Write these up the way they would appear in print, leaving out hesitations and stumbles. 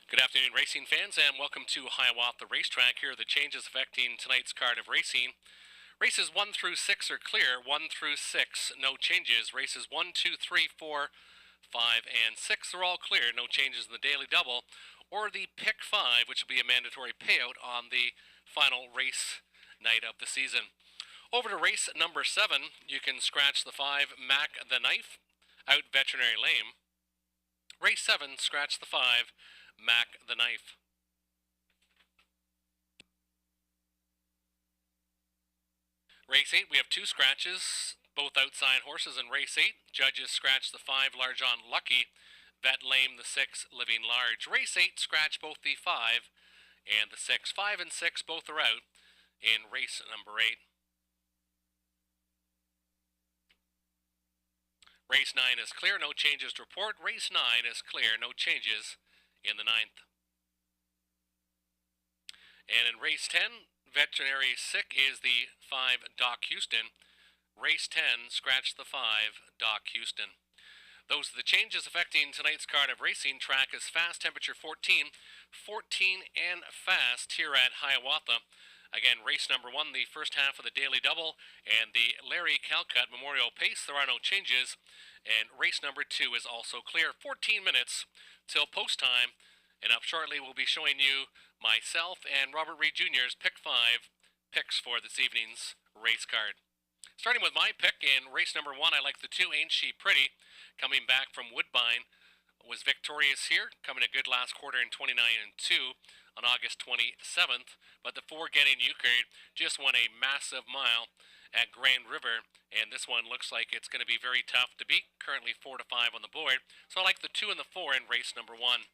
Good afternoon, racing fans, and welcome to Hiawatha Racetrack. Here are the changes affecting tonight's card of racing. Races 1 through 6 are clear. 1 through 6, no changes. Races 1, 2, 3, 4, 5, and 6 are all clear. No changes in the daily double or the pick 5, which will be a mandatory payout on the final race night of the season. Over to race number 7, you can scratch the 5, Mac the Knife, out Veterinary Lame. Race 7, scratch the 5, Mac the Knife. Race 8, we have 2 scratches, both outside horses in race 8. Judges scratch the 5, Large on Lucky, Vet Lame the 6, Living Large. Race 8, scratch both the 5 and the 6. 5 and 6 both are out in race number 8. Race 9 is clear, no changes to report. Race 9 is clear, no changes in the 9th. And in race 10, Veterinary Sick is the 5, Doc Houston. Race 10, scratch the 5, Doc Houston. Those are the changes affecting tonight's card of racing. Track is fast, temperature 14 and fast here at Hiawatha. Again, race number 1, the first half of the daily double, and the Larry Calcutt Memorial Pace, there are no changes. And race number 2 is also clear. 14 minutes till post time, and up shortly we'll be showing you myself and Robert Reed Jr.'s pick 5 picks for this evening's race card. Starting with my pick in race number 1, I like the 2, Ain't She Pretty, coming back from Woodbine, was victorious here, coming a good last quarter in 29 and 2 on August 27th, but the 4, Getting Euchred, just won a massive mile at Grand River, and this one looks like it's going to be very tough to beat, currently 4 to 5 on the board, so I like the 2 and the 4 in race number 1.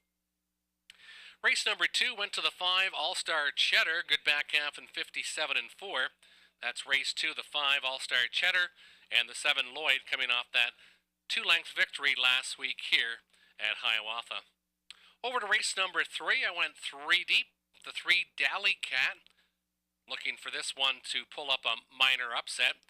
Race number 2 went to the 5, All-Star Cheddar, good back half in 57 and 4. That's race 2, the 5, All-Star Cheddar, and the 7, Lloyd, coming off that 2-length victory last week here at Hiawatha. Over to race number 3, I went 3 deep, the 3, Dally Cat, looking for this one to pull up a minor upset.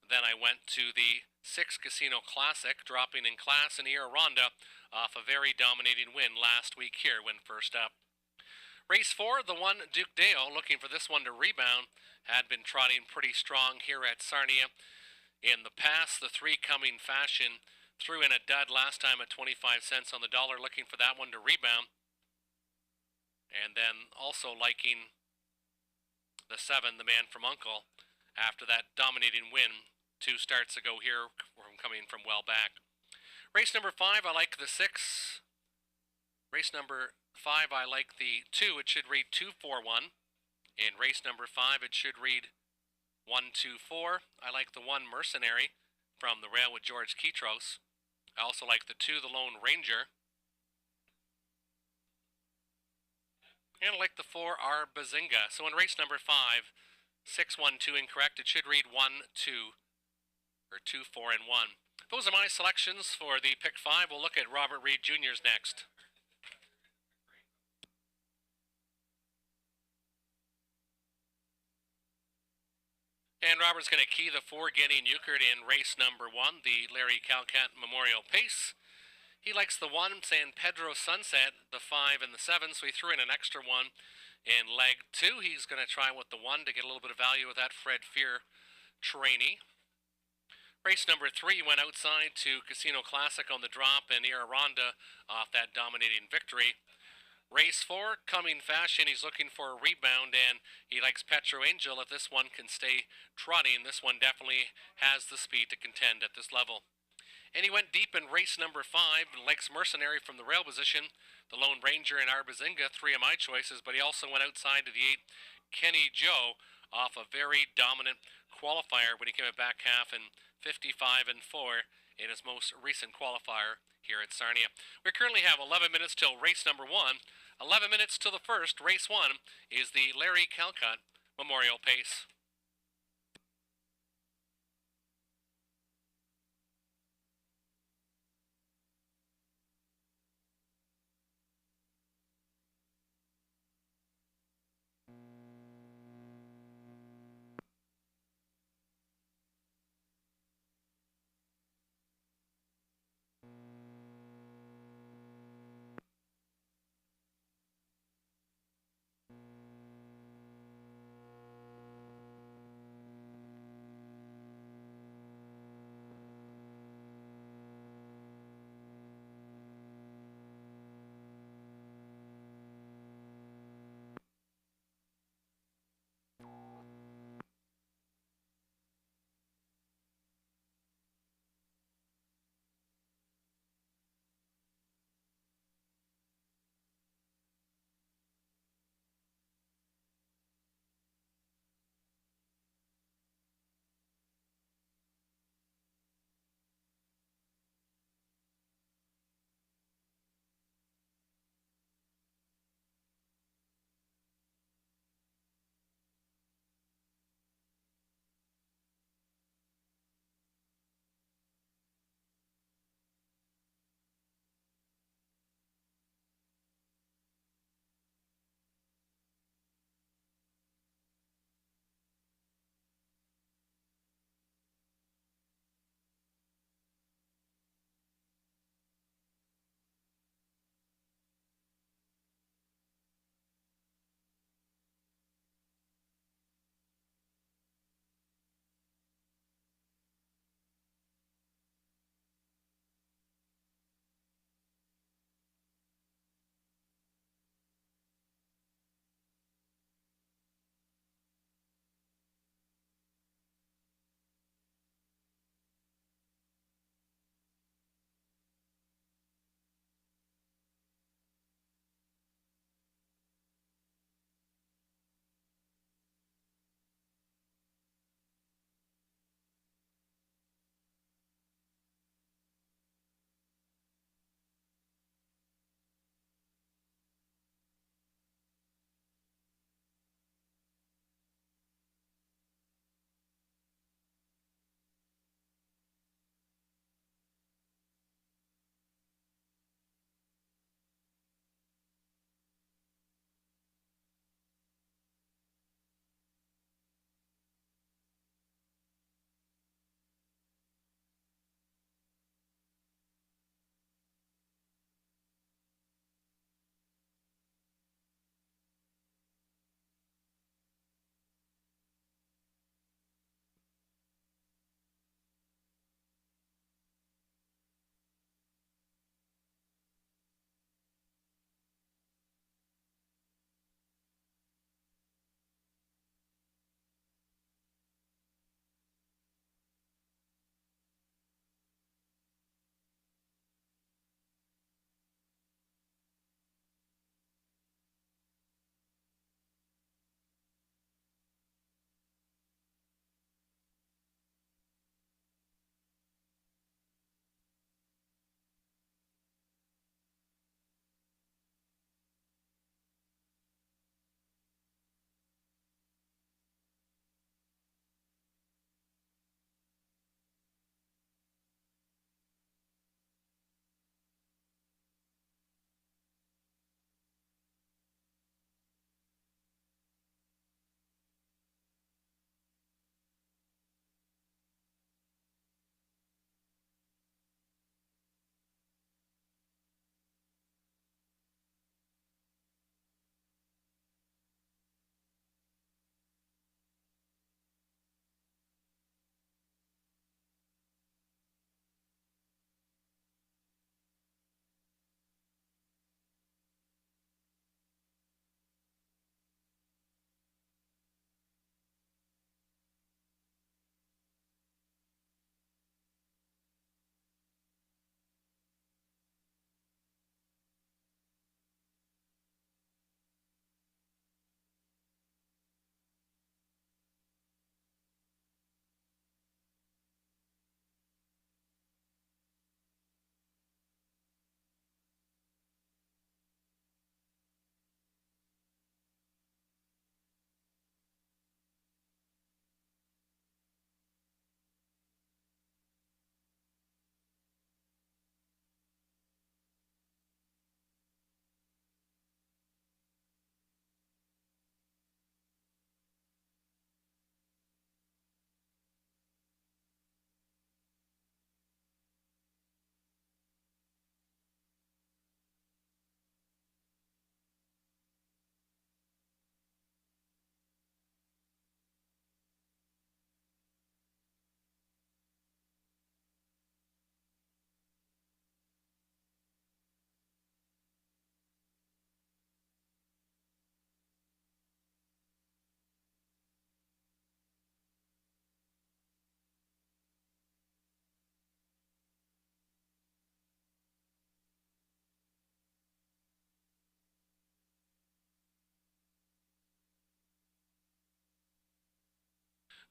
Then I went to the 6, Casino Classic, dropping in class in Hiawatha off a very dominating win last week here when first up. Race 4, the 1, Duke Dale, looking for this one to rebound, had been trotting pretty strong here at Sarnia. In the past, the 3, Coming Fashion, threw in a dud last time at 25 cents on the dollar, looking for that one to rebound. And then also liking the 7, The Man from Uncle, after that dominating win 2 starts ago here from coming from well back. Race number 5, I like the 6. Race number 5, I like the 2. It should read 2-4-1. In race number 5, it should read 1-2-4. I like the 1, Mercenary, from the rail with George Kitros. I also like the 2, The Lone Ranger. And I like the 4, R Bazinga. So in race number 5, 6-1-2 incorrect. It should read 1-2 or 2-4 and 1. Those are my selections for the pick 5. We'll look at Robert Reed Jr.'s next. And Robert's going to key the 4, Getting Euchred, in race number 1, the Larry Calcutt Memorial Pace. He likes the 1, San Pedro Sunset, the 5 and the 7, so he threw in an extra 1 in leg 2. He's going to try with the 1 to get a little bit of value with that Fred Fear trainee. Race number 3 went outside to Casino Classic on the drop and Hiawatha off that dominating victory. Race 4, Coming Fashion, he's looking for a rebound, and he likes Petro Angel. If this one can stay trotting, this one definitely has the speed to contend at this level. And he went deep in race number 5, likes Mercenary from the rail position, the Lone Ranger and Arbazinga, 3 of my choices, but he also went outside to the 8, Kenny Joe, off a very dominant qualifier when he came at back half in 55 and 4 in his most recent qualifier here at Sarnia. We currently have 11 minutes till race number 1. 11 minutes till the first. Race 1 is the Larry Calcutt Memorial Pace.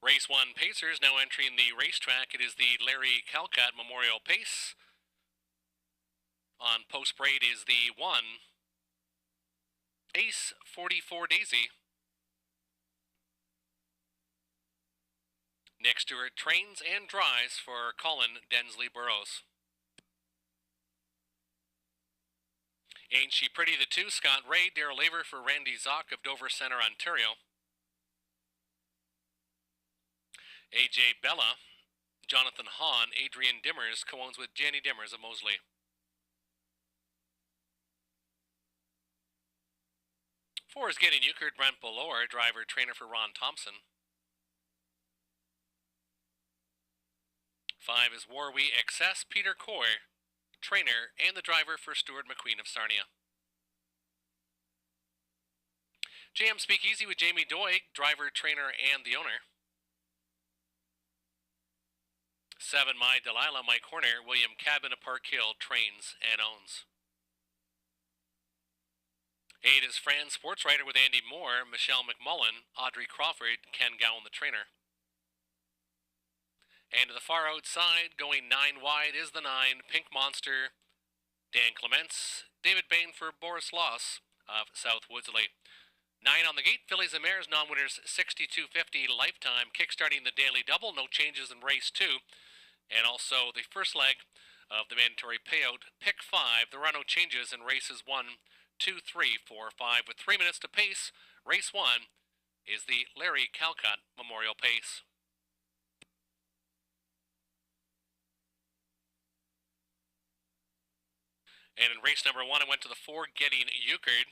Race 1 Pacers now entering the racetrack. It is the Larry Calcutt Memorial Pace. On post parade is the 1 Ace 44 Daisy. Next to her, trains and drives for Colin Densley Burrows. Ain't She Pretty, the 2, Scott Ray, Daryl Laver for Randy Zock of Dover Centre, Ontario. AJ Bella, Jonathan Hahn, Adrian Dimmers co-owns with Jenny Dimmers of Moseley. Four is Getting Euchred, Brent Ballore, driver trainer for Ron Thompson. 5 is Warwee Excess, Peter Coy, trainer and the driver for Stuart McQueen of Sarnia. JM Speakeasy with Jamie Doig, driver, trainer, and the owner. 7 My Delilah, Mike Horner, William Cabin of Park Hill, trains and owns. 8 is Fran Sports Writer with Andy Moore, Michelle McMullen, Audrey Crawford, Ken Gowan the trainer. And to the far outside, going 9 wide, is the 9, Pink Monster, Dan Clements, David Bain for Boris Loss of South Woodsley. 9 on the gate, Fillies and Mares, non-winners 62.50 lifetime, kickstarting the daily double, no changes in race 2. And also the first leg of the mandatory payout, pick 5, there are no changes in races 1, 2, 3, 4, 5. With 3 minutes to pace, race 1 is the Larry Calcutt Memorial Pace. And in race number 1, I went to the 4, Getting Euchred.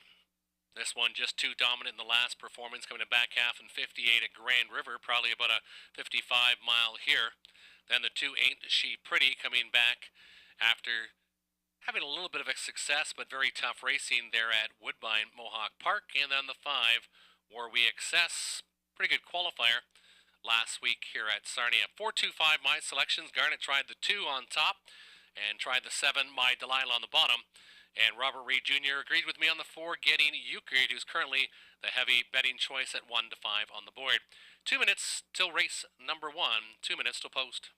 This one just too dominant in the last performance, coming to back half in 58 at Grand River, probably about a 55-mile here. Then the 2, Ain't She Pretty, coming back after having a little bit of a success, but very tough racing there at Woodbine Mohawk Park. And then the 5, Warwee Excess, pretty good qualifier last week here at Sarnia. 4-2-5 my selections. Garnett tried the 2 on top and tried the 7, My Delilah, on the bottom. And Robert Reed Jr. agreed with me on the 4, Getting Euchred, who's currently the heavy betting choice at 1-5 on the board. 2 minutes till race number 1. 2 minutes till post.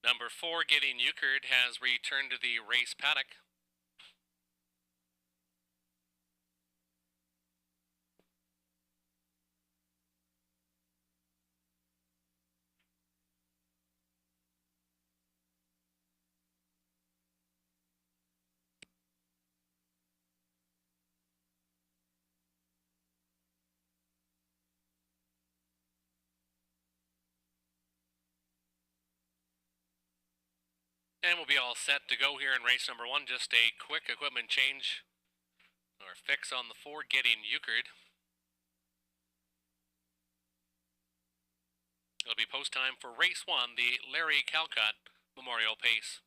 Number 4, Getting Euchred, has returned to the race paddock. And we'll be all set to go here in race number 1. Just a quick equipment change or fix on the 4, Getting Euchred. It'll be post time for race 1, the Larry Calcutt Memorial Pace.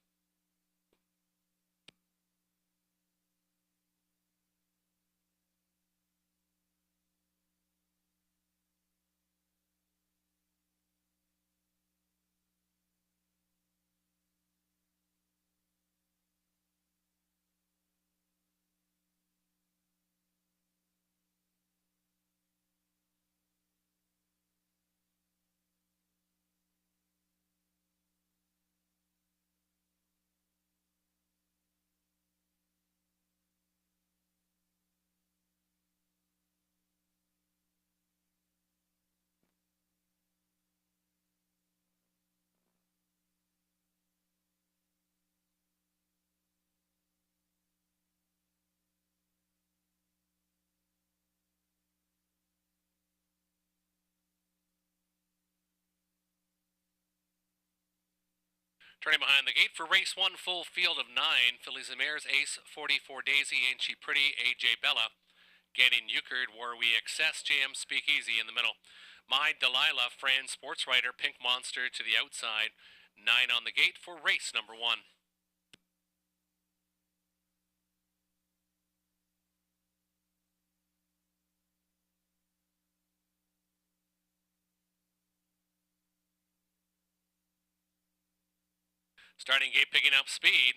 Turning behind the gate for race 1, full field of 9. Fillies and Mares, Ace 44 Daisy, Ain't She Pretty, AJ Bella. Getting Euchred, War We Excess, JM Speakeasy in the middle. My Delilah, Fran Sports Writer, Pink Monster to the outside. 9 on the gate for race number 1. Starting gate picking up speed.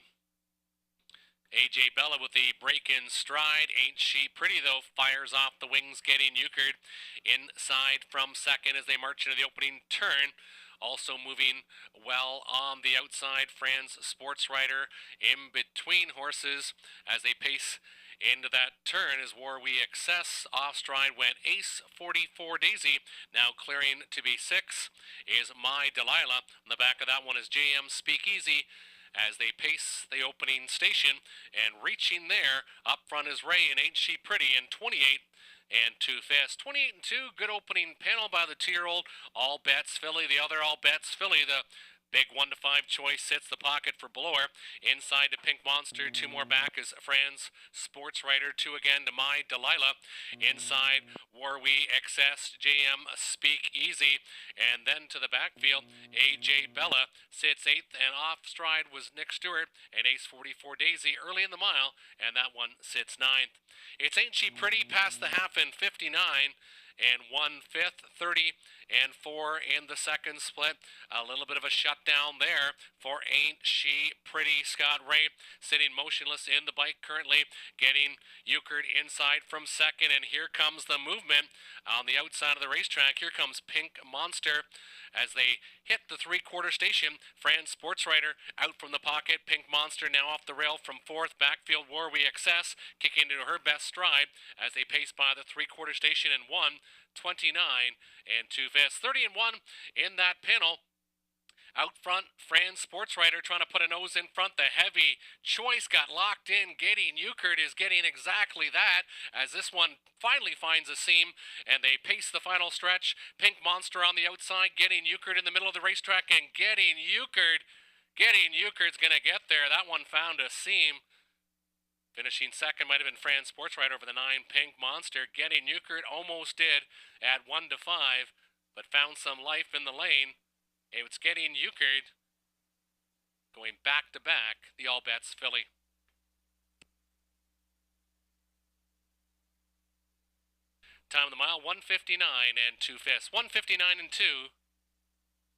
AJ Bella with the break in stride. Ain't She Pretty, though, fires off the wings. Getting Euchred inside from second as they march into the opening turn. Also moving well on the outside, Fran's Sports Writer in between horses as they pace into that turn as War We Excess. Off stride went Ace 44 Daisy. Now clearing to be 6 is My Delilah. On the back of that one is JM Speakeasy as they pace the opening station, and reaching there up front is Ray and Ain't She Pretty in 28 and 2 Fast. 28 and 2, good opening panel by the 2-year-old. All Bets Filly, the other All Bets Filly, the big 1 to 5 choice, sits the pocket for Blower. Inside to Pink Monster, 2 more back is Fran's Sports Writer, 2 again to My Delilah. Inside War We Excess, JM Speakeasy, and then to the backfield, AJ Bella sits 8th, and off stride was Nick Stewart and Ace 44 Daisy early in the mile, and that one sits 9th. It's Ain't She Pretty past the half in 59. And 1/5, 30 and 4 in the second split. A little bit of a shutdown there for Ain't She Pretty. Scott Ray sitting motionless in the bike currently, getting Euchred inside from second. And here comes the movement on the outside of the racetrack. Here comes Pink Monster as they hit the 3/4 station. Fran Sports Writer out from the pocket. Pink Monster now off the rail from 4th. Backfield War We Excess kicking into her best stride as they pace by the 3/4 station in 1:29 and 2 Fast. 30 and 1 in that panel. Out front, Fran Sports Writer trying to put a nose in front. The heavy choice got locked in. Getting Euchred is getting exactly that as this one finally finds a seam and they pace the final stretch. Pink Monster on the outside, Getting Euchred in the middle of the racetrack, and Getting Euchred's going to get there. That one found a seam. Finishing second might have been Fran Sports Writer over the 9, Pink Monster. Getting Euchred almost did at 1 to 5, but found some life in the lane. It's Getting Euchred going back to back, the All Bets Filly. Time of the mile, 1:59 and 2 fifths. 1:59 and 2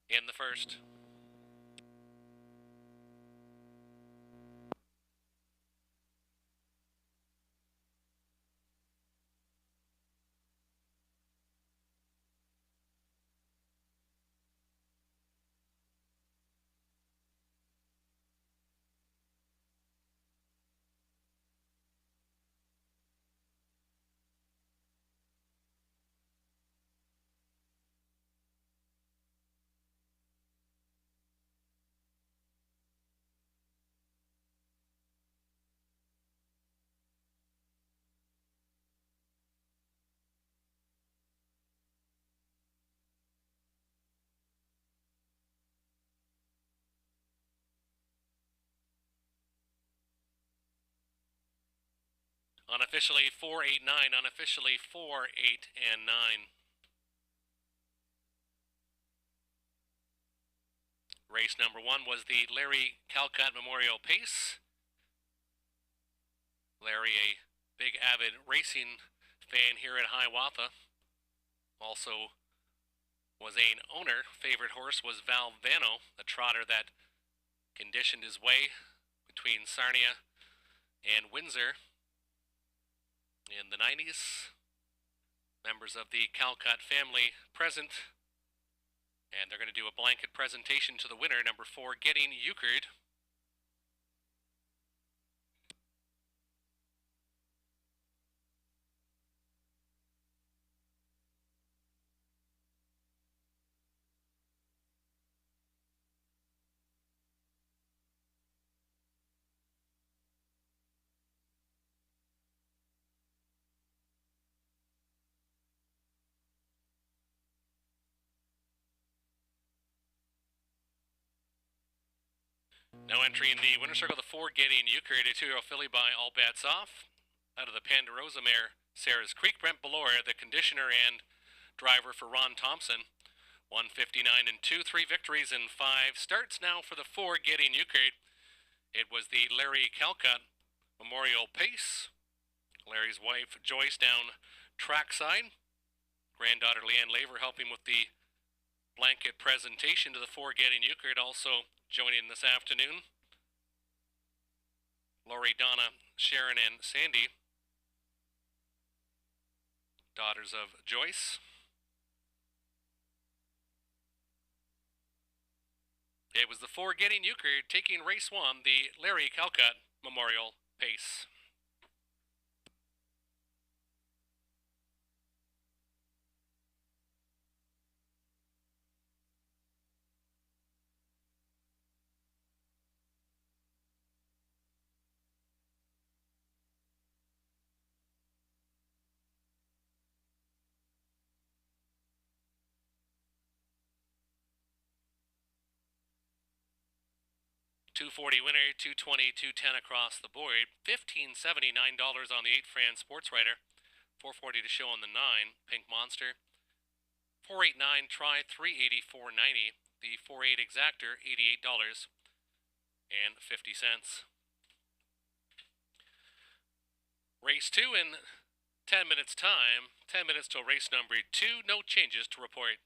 in the first. Unofficially 4, 8, 9. Unofficially 4, 8, and 9. Race number 1 was the Larry Calcutt Memorial Pace. Larry, a big avid racing fan here at Hiawatha, also was an owner. Favorite horse was Valvano, a trotter that conditioned his way between Sarnia and Windsor in the 90s. Members of the Calcutt family present, and they're going to do a blanket presentation to the winner, number 4, Getting Euchred. No entry in the winner's circle, the 4, Getting Euchred, a 2-year-old filly by All Bats Off. Out of the Ponderosa mare, Sarah's Creek, Brent Belore, the conditioner and driver for Ron Thompson. 159 and 2, 3 victories and 5 starts now for the 4, Getting Euchred. It was the Larry Calcutt Memorial Pace. Larry's wife, Joyce, down trackside. Granddaughter Leanne Laver helping with the blanket presentation to the 4, Getting Euchred, also joining this afternoon. Lori, Donna, Sharon, and Sandy, daughters of Joyce. It was the 4, Getting Euchred, taking race 1, the Larry Calcutt Memorial Pace. $240 winner, $220, $210 across the board. $15.79 on the 8 Fran Sports Writer. $440 to show on the 9 Pink Monster. 489 try, $380, $490. The 48 exactor, $88 and 50 cents. Race 2 in 10 minutes time. 10 minutes till race number 2. No changes to report.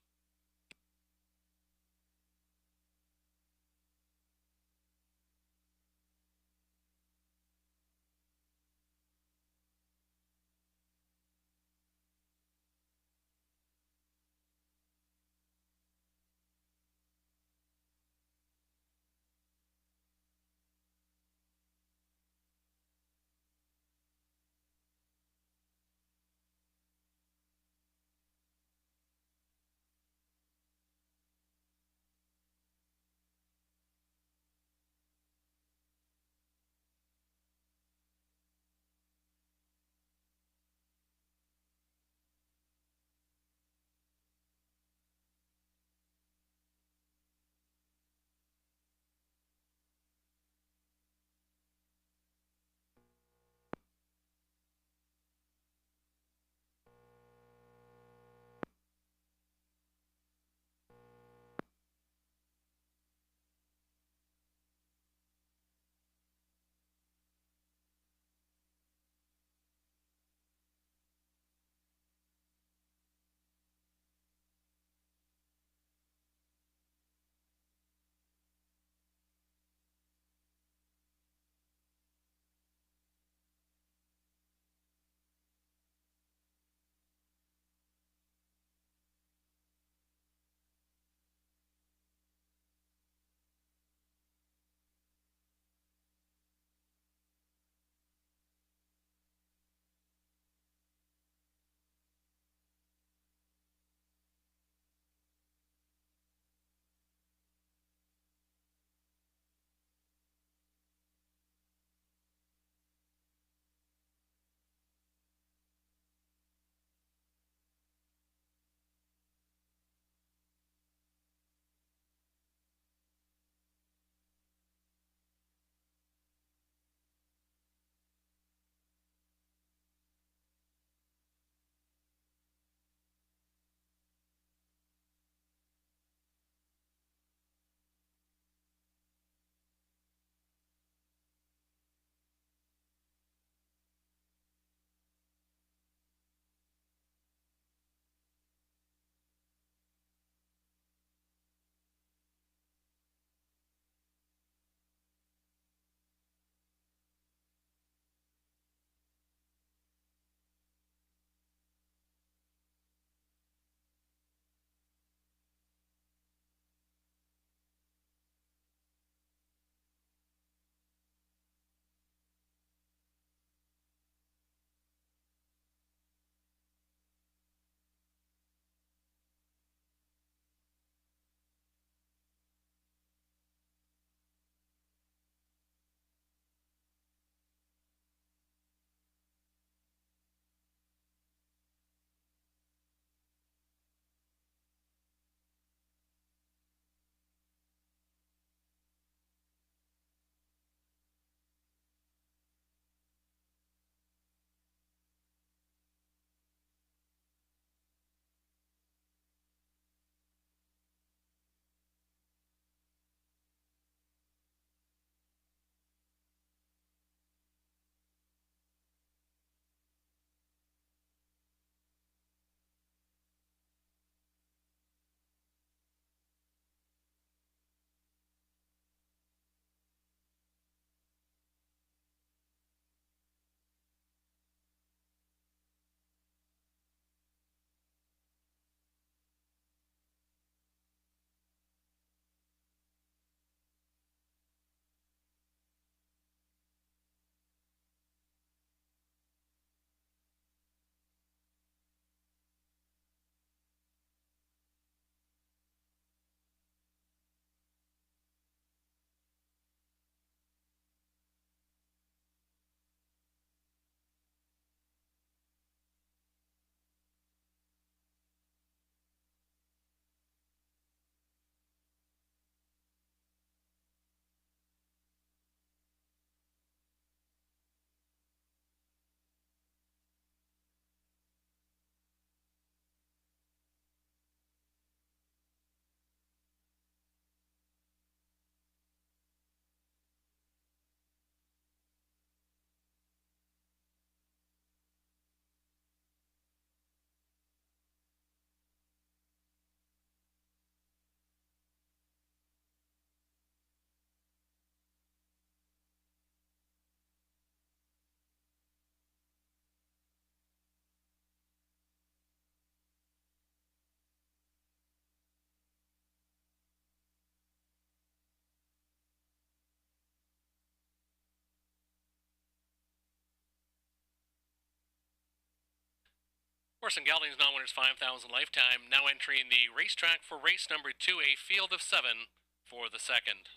Horse and Geldings non-winners 5,000 lifetime. Now entering the racetrack for race number 2, a field of 7 for the second.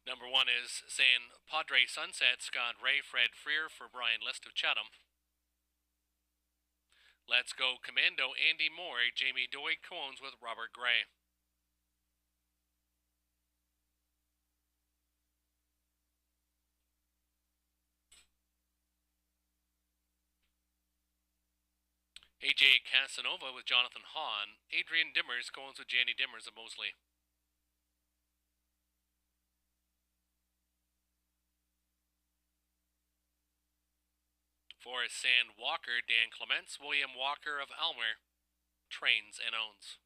Number 1 is San Padre Sunset, Scott Ray, Fred Freer for Brian List of Chatham. Let's Go Commando, Andy Moore, Jamie Doig co-owns with Robert Gray. AJ Casanova with Jonathan Hahn, Adrian Dimmers co-owns with Janny Dimmers of Mosley. For Sand Walker, Dan Clements, William Walker of Almer, trains and owns.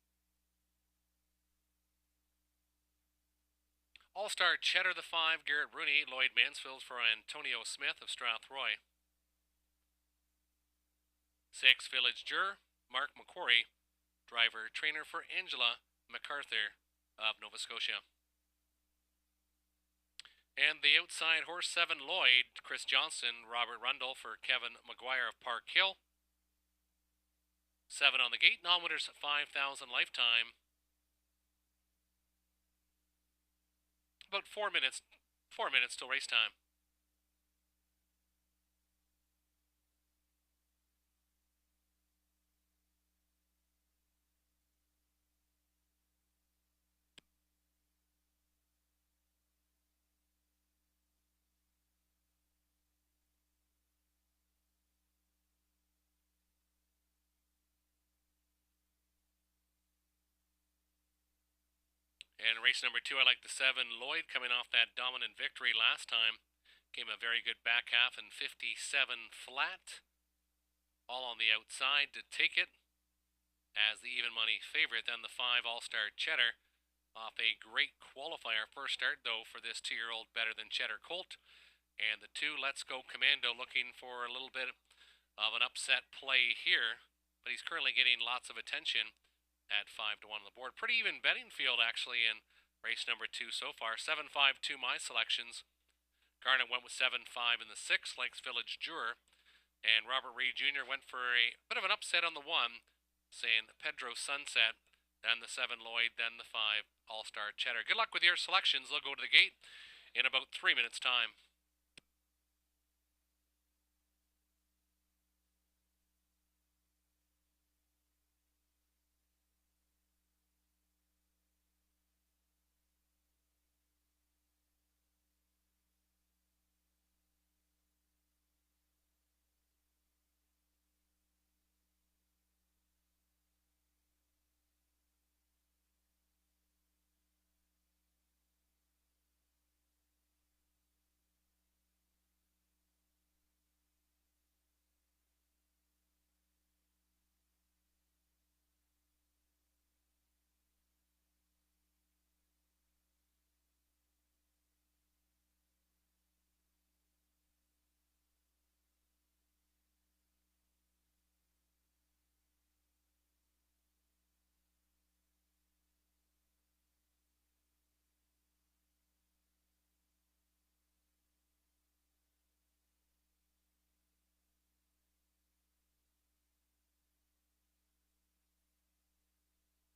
All-Star Cheddar the 5, Garrett Rooney, Lloyd Mansfield for Antonio Smith of Strathroy. 6 Village Jur, Mark McQuarrie, driver trainer for Angela MacArthur of Nova Scotia. And the outside horse 7 Lloyd, Chris Johnson, Robert Rundle for Kevin McGuire of Park Hill. 7 on the gate, non-winners 5,000 lifetime. About 4 minutes till race time. And race number 2, I like the 7 Lloyd coming off that dominant victory last time. Came a very good back half and 57 flat. All on the outside to take it as the even money favorite. Then the 5 All-Star Cheddar off a great qualifier first start though for this 2-year-old Better Than Cheddar colt. And the 2 Let's Go Commando looking for a little bit of an upset play here. But he's currently getting lots of attention at 5 to 1 on the board. Pretty even betting field actually in race number 2 so far. 7-5-2 my selections. Garnet went with 7-5 in the 6, likes Village Jur. And Robert Reed Jr. went for a bit of an upset on the 1, saying Pedro Sunset, then the 7 Lloyd, then the 5 All-Star Cheddar. Good luck with your selections. They'll go to the gate in about 3 minutes' time.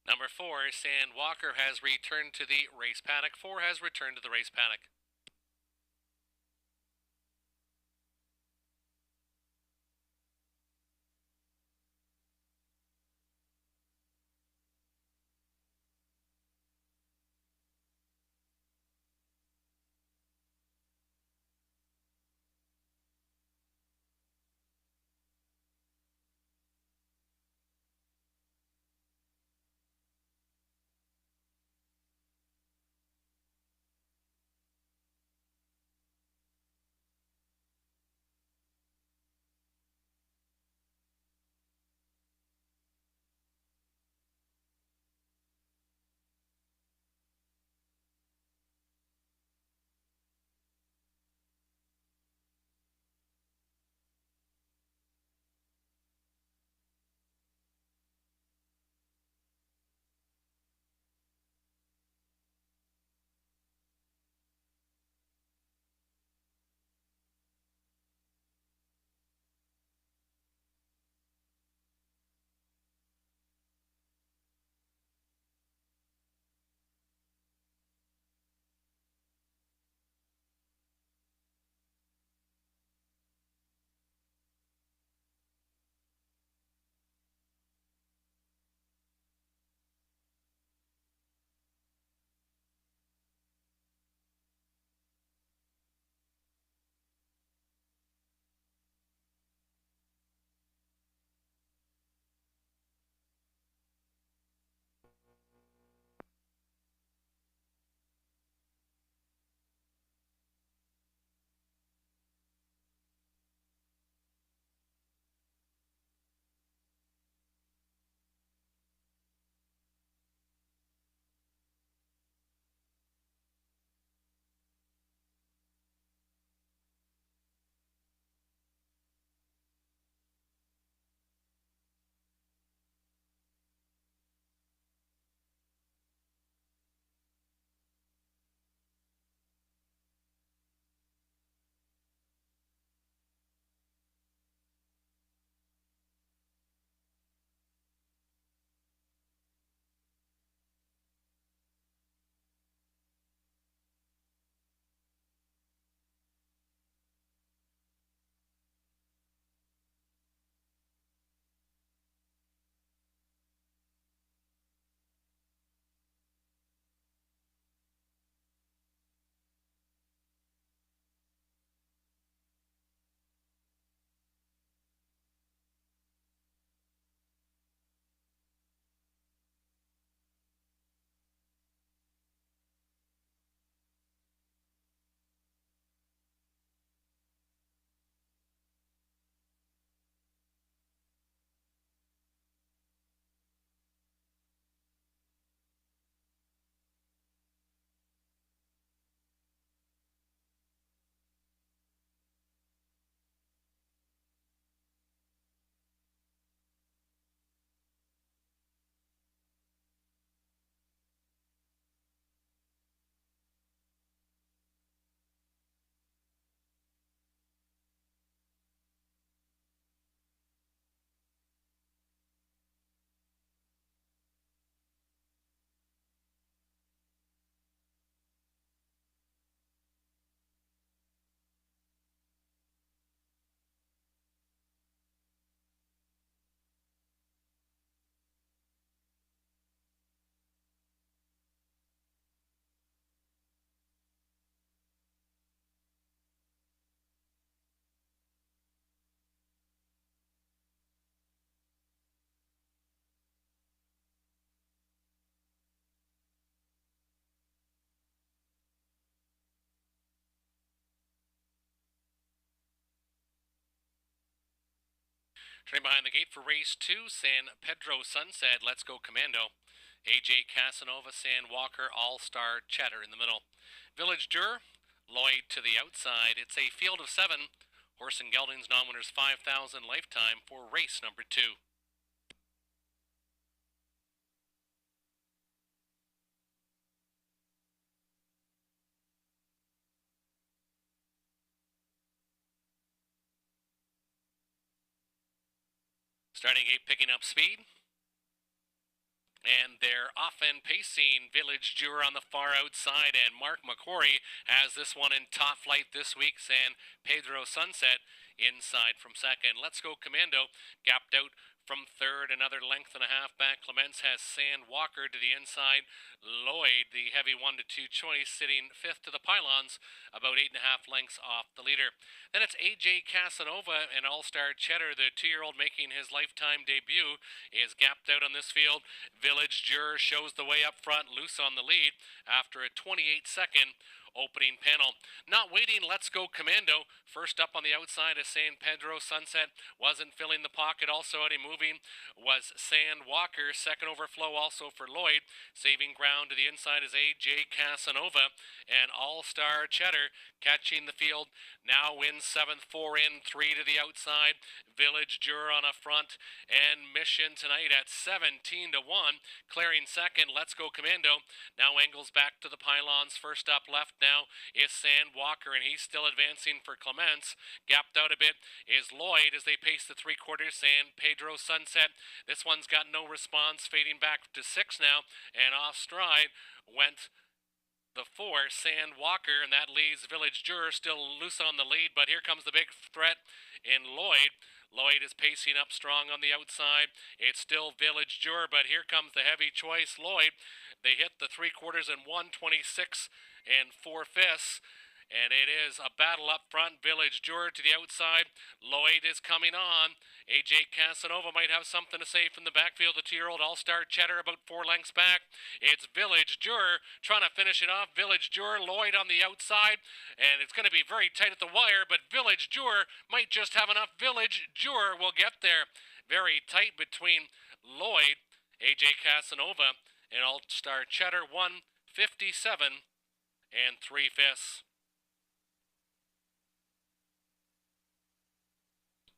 Number 4, Sand Walker has returned to the race paddock. 4 has returned to the race paddock. Train behind the gate for race 2, San Pedro Sunset, Let's Go Commando. AJ Casanova, San Walker, All-Star Chatter in the middle. Village Jur, Lloyd to the outside. It's a field of 7. Horse and Geldings non-winners 5,000 lifetime for race number 2. Starting gate picking up speed. And they're often pacing Village Jur on the far outside, and Mark McCrory has this one in top flight this week. San Pedro Sunset inside from second. Let's Go Commando gapped out from third, another length and a half back. Clements has San Walker to the inside. Lloyd, the heavy 1-2 choice, sitting fifth to the pylons, about 8.5 lengths off the leader. Then it's AJ Casanova and All-Star Cheddar, the 2-year-old making his lifetime debut, is gapped out on this field. Village Jur shows the way up front, loose on the lead after a 28-second opening panel. Not waiting, Let's Go Commando. First up on the outside of San Pedro Sunset. Wasn't filling the pocket. Also already moving was San Walker. Second overflow also for Lloyd. Saving ground to the inside is AJ Casanova. And All-Star Cheddar catching the field. Now wins 7th, 4 in, 3 to the outside. Village Jur on a front. And Mission tonight at 17-1. Clearing second, Let's Go Commando. Now angles back to the pylons. First up left now is San Walker, and he's still advancing for Clements. Gapped out a bit is Lloyd as they pace the 3/4. San Pedro Sunset. This one's got no response, fading back to 6 now, and off stride went the 4, San Walker, and that leaves Village Jur still loose on the lead, but here comes the big threat in Lloyd. Lloyd is pacing up strong on the outside. It's still Village Jur, but here comes the heavy choice, Lloyd. They hit the 3/4 in 1:26 4/5. And it is a battle up front. Village Jur to the outside. Lloyd is coming on. AJ Casanova might have something to say from the backfield. The 2-year-old All-Star Cheddar about 4 lengths back. It's Village Jur trying to finish it off. Village Jur, Lloyd on the outside. And it's going to be very tight at the wire, but Village Jur might just have enough. Village Jur will get there. Very tight between Lloyd, AJ Casanova, and All-Star Cheddar. 1:57 3/5.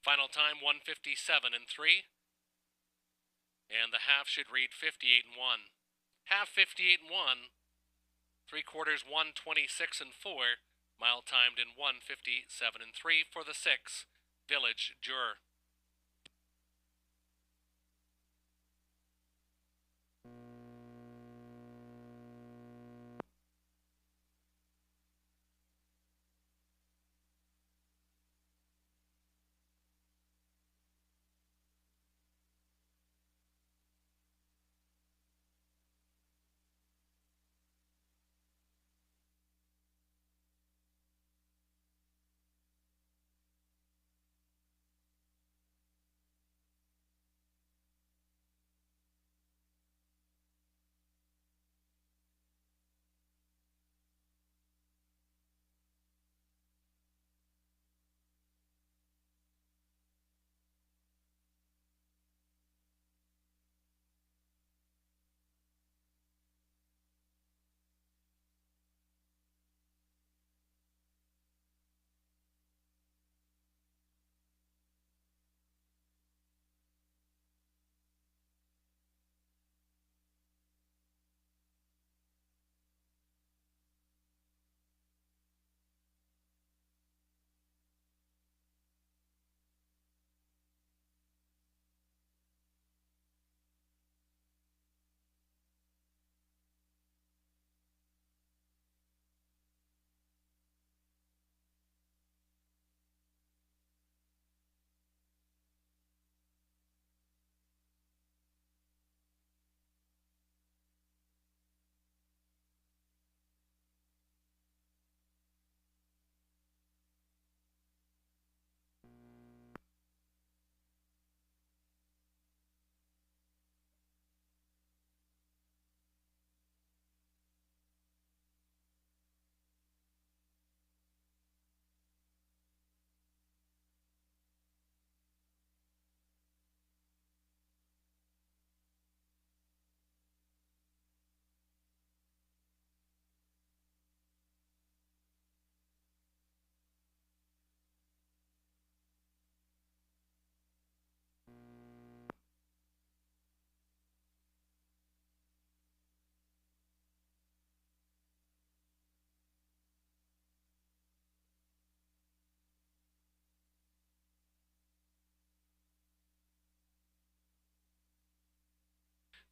Final time 1:57 3. And the half should read 58-1. Half 58-1. 3/4 1:26 4. Mile timed in 1:57 3 for the 6. Village Jur.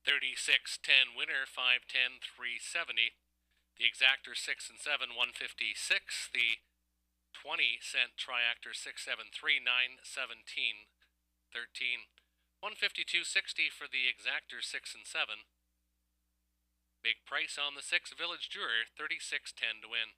3610 winner, 510 370. The exactor 6 and 7, 156. The 20-cent triactor 673, 917 13. 152.60 for the exactor 6 and 7. Big price on the 6 Village Juror, 3610 to win.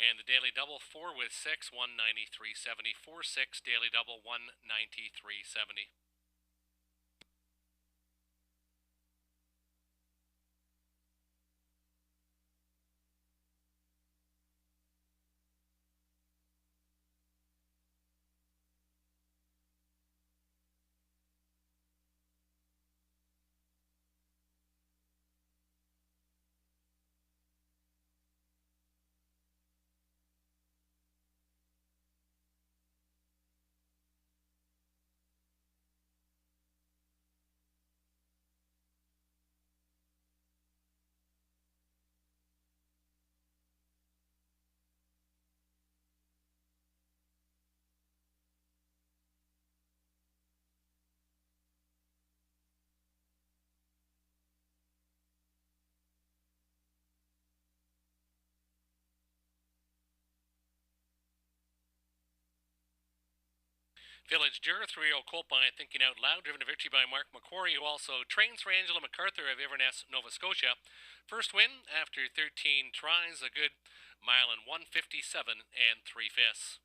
And the daily double 4 with 6, 193.70. 4 6 daily double 193.70. Village Juror 3-0 Colt by Thinking Out Loud, driven to victory by Mark McQuarrie, who also trains for Angela MacArthur of Inverness, Nova Scotia. First win after 13 tries, a good mile and 157 3/5.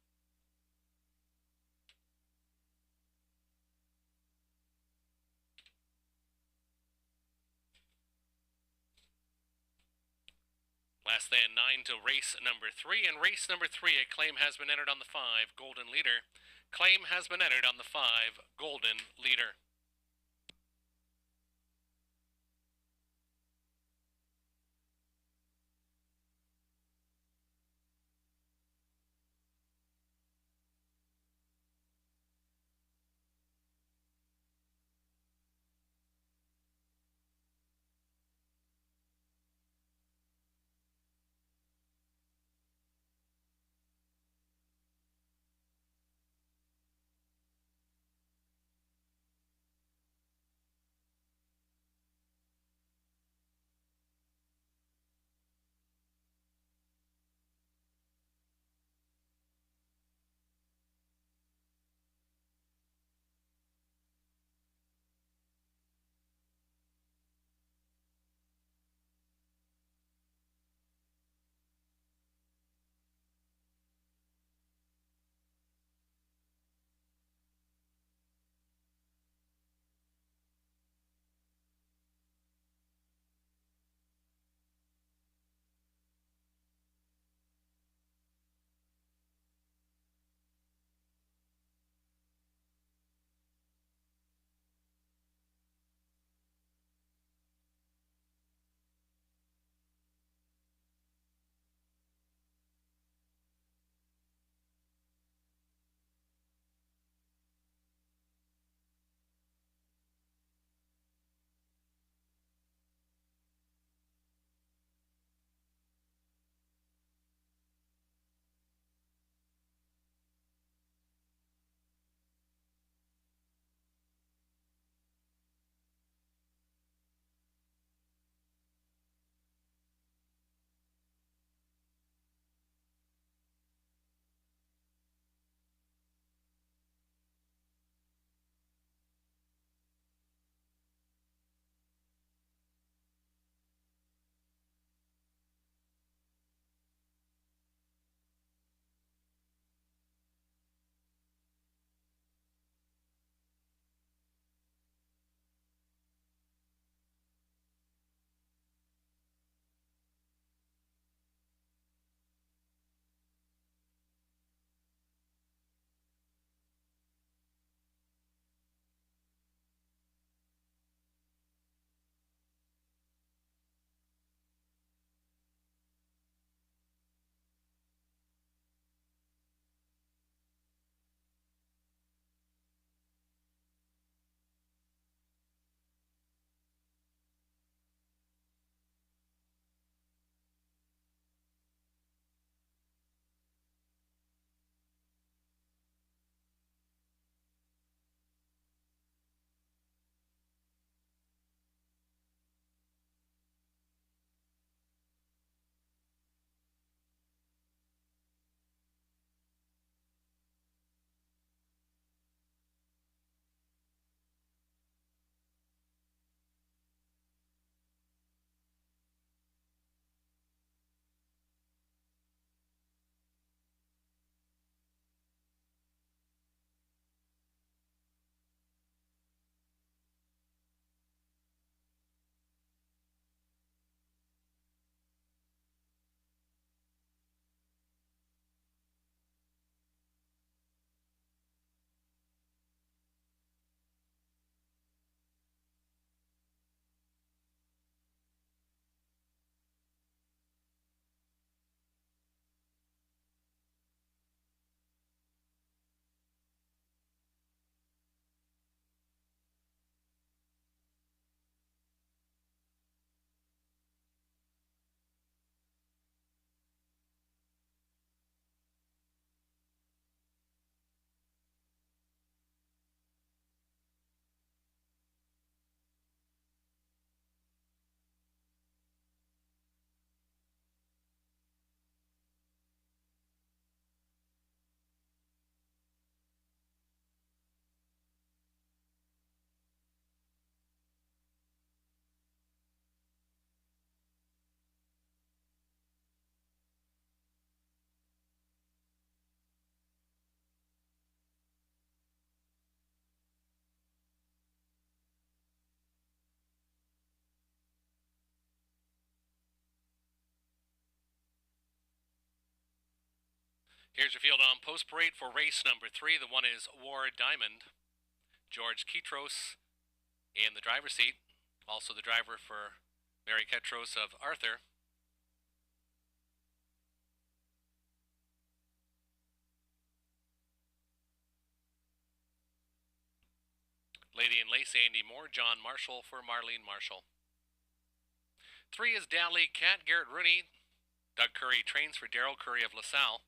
Less than 9 to race number 3. And race number 3, a claim has been entered on the 5 Golden Leader. Claim has been entered on the 5 Golden Leader. Here's your field on post parade for race number 3. The one is War Diamond. George Kitros in the driver's seat. Also the driver for Mary Ketros of Arthur. Lady and Lace, Andy Moore. John Marshall for Marlene Marshall. 3 is Dally Cat, Garrett Rooney. Doug Curry trains for Darrell Curry of LaSalle.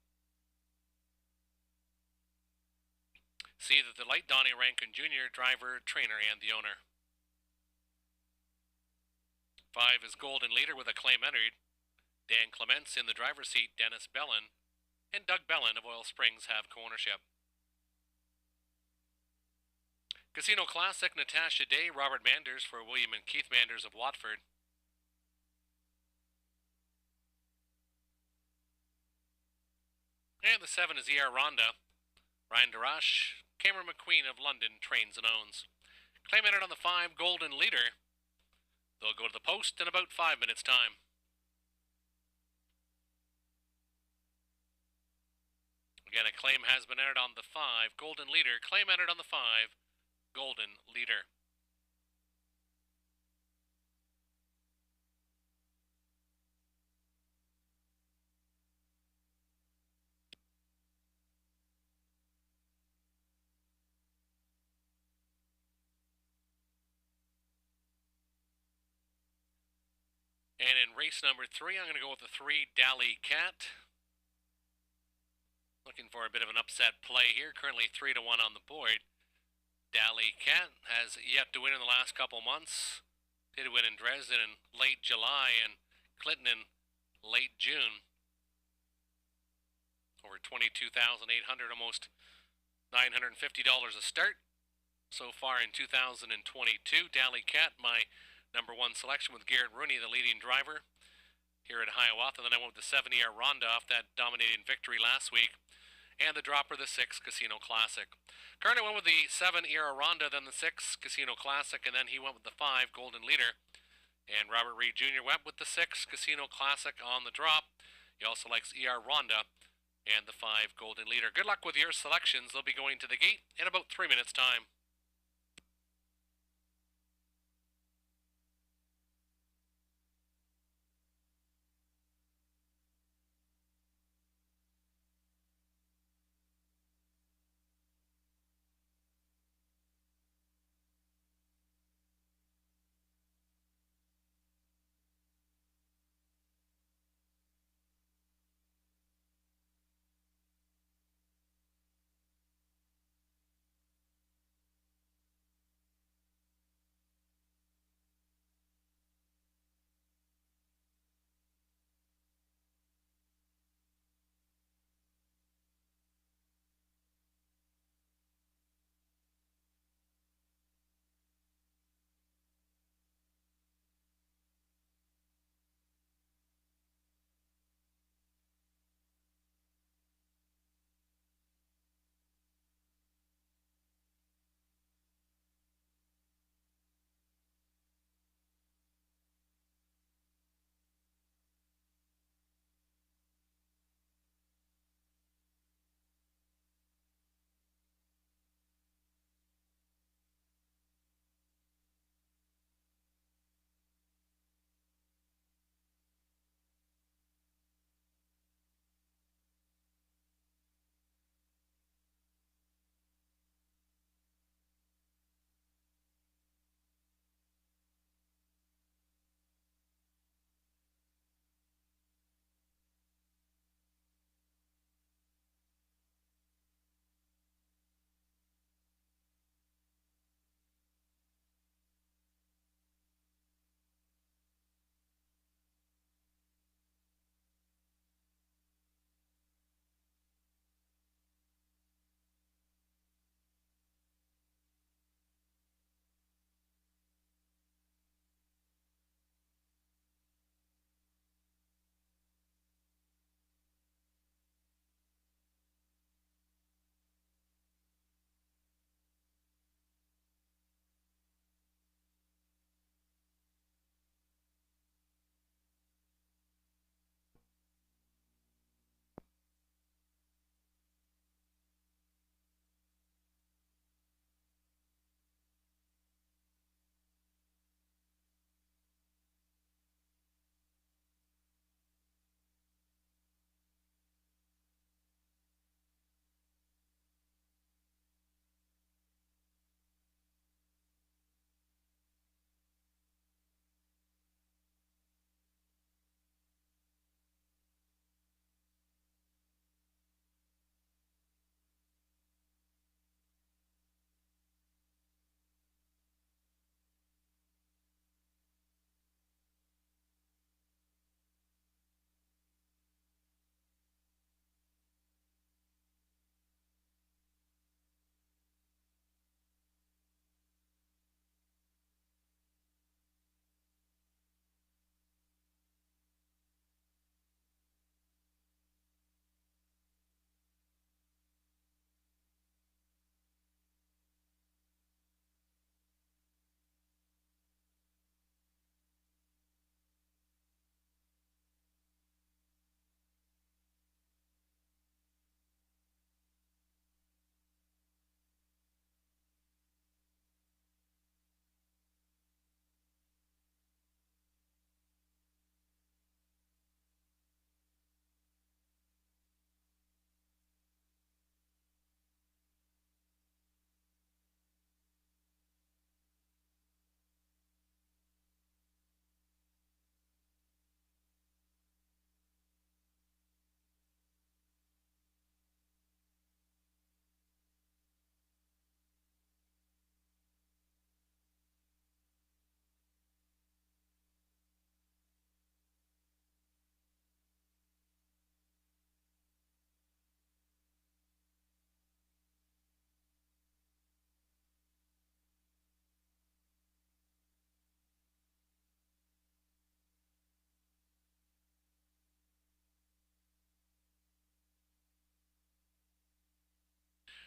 See that the light Donnie Rankin Jr., driver, trainer, and the owner. 5 is Golden Leader with a claim entered. Dan Clements in the driver's seat, Dennis Bellin, and Doug Bellin of Oil Springs have co-ownership. Casino Classic, Natasha Day, Robert Manders for William and Keith Manders of Watford. And the 7 is ER Ronda. Ryan Darash, Cameron McQueen of London trains and owns. Claim entered on the 5, Golden Leader. They'll go to the post in about 5 minutes' time. Again, a claim has been entered on the 5, Golden Leader. Claim entered on the 5, Golden Leader. And in race number 3, I'm going to go with the 3, Dally Cat. Looking for a bit of an upset play here. Currently 3-1 on the board. Dally Cat has yet to win in the last couple months. Did win in Dresden in late July and Clinton in late June. Over $22,800, almost $950 a start so far in 2022. Dally Cat, my number 1 selection with Garrett Rooney, the leading driver here at Hiawatha. Then I went with the 7 ER Ronda off that dominating victory last week. And the dropper, the 6 Casino Classic. Currently went with the 7 ER Ronda, then the 6 Casino Classic, and then he went with the 5 Golden Leader. And Robert Reed Jr. went with the 6 Casino Classic on the drop. He also likes ER Ronda and the 5 Golden Leader. Good luck with your selections. They'll be going to the gate in about 3 minutes' time.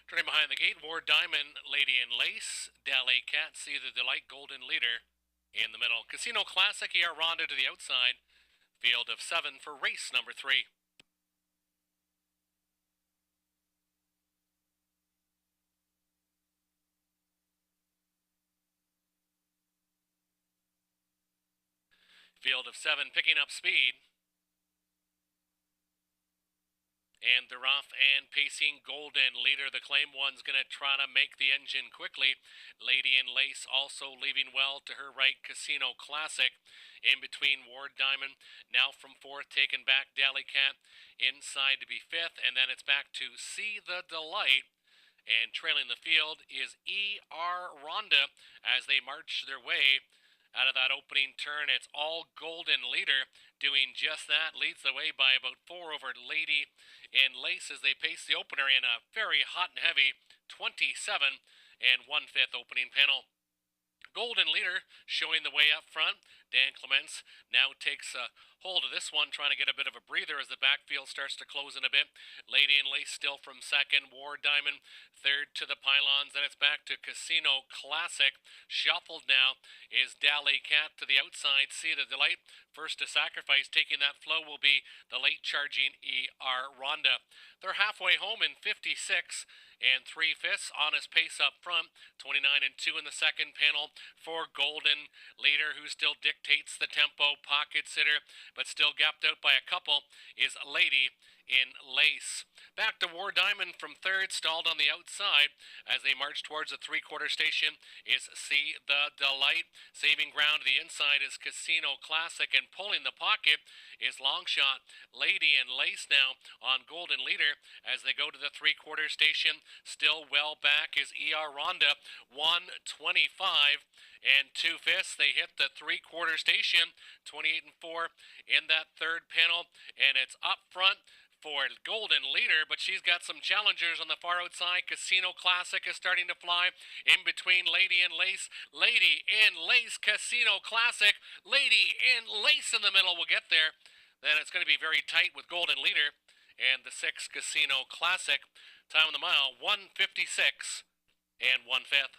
Turning behind the gate, War Diamond, Lady in Lace, Dally Cat, See the Delight, Golden Leader in the middle. Casino Classic, Hiawatha to the outside. Field of 7 for race number 3. Field of 7 picking up speed. And they're off and pacing. Golden Leader, the claim one's going to try to make the engine quickly. Lady in Lace also leaving well to her right. Casino Classic in between. Ward Diamond now from 4th, taken back. Dally Cat inside to be 5th, and then it's back to See the Delight. And trailing the field is E.R. Rhonda as they march their way out of that opening turn. It's all Golden Leader doing just that. Leads the way by about 4 over Lady in Lace as they pace the opener in a very hot and heavy 27 and 1/5 opening panel. Golden Leader showing the way up front. Dan Clements now takes a hold of this one, trying to get a bit of a breather as the backfield starts to close in a bit. Lady in Lace still from 2nd. War Diamond 3rd to the pylons. Then it's back to Casino Classic. Shuffled now is Dally Cat to the outside. See the Delight. First to sacrifice, taking that flow will be the late charging E.R. Rhonda. They're halfway home in 56 and 3/5 on his pace up front. 29 and 2 in the second panel for Golden Leader, who still dictates the tempo. Pocket sitter, but still gapped out by a couple, is Lady in Lace. Back to War Diamond from 3rd, stalled on the outside as they march towards the 3/4 station is See the Delight. Saving ground to the inside is Casino Classic, and pulling the pocket is Longshot. Lady in Lace now on Golden Leader as they go to the 3/4 station. Still well back is E.R. Rhonda, 125 and 2/5. They hit the 3/4 station, 28 and 4 in that 3rd panel, and it's up front for Golden Leader, but she's got some challengers on the far outside. Casino Classic is starting to fly in between Lady in Lace. Lady in Lace, Casino Classic. Lady in Lace in the middle will get there. Then it's going to be very tight with Golden Leader and the 6 Casino Classic. Time on the mile, 1:56 and 1/5.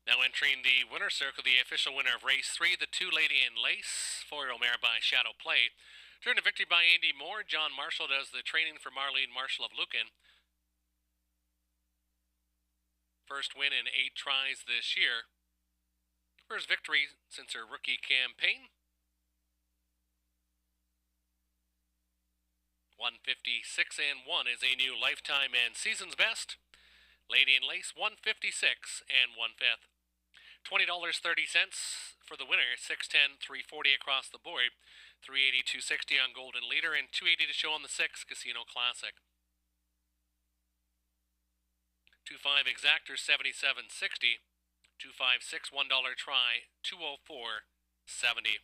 Now entering the winner's circle, the official winner of race 3, the 2 Lady in Lace, 4-year-old mare by Shadow Play. Turned to victory by Andy Moore. John Marshall does the training for Marlene Marshall of Lucan. First win in 8 tries this year. First victory since her rookie campaign. 156 and 1 is a new lifetime and season's best. Lady in Lace 156 and 1/5. $20.30 for the winner. 610, 340 across the board. 380, 260 on Golden Leader, and 280 to show on the 6 Casino Classic. 2.5 exactor 77.60. 256 $1 try 204.70.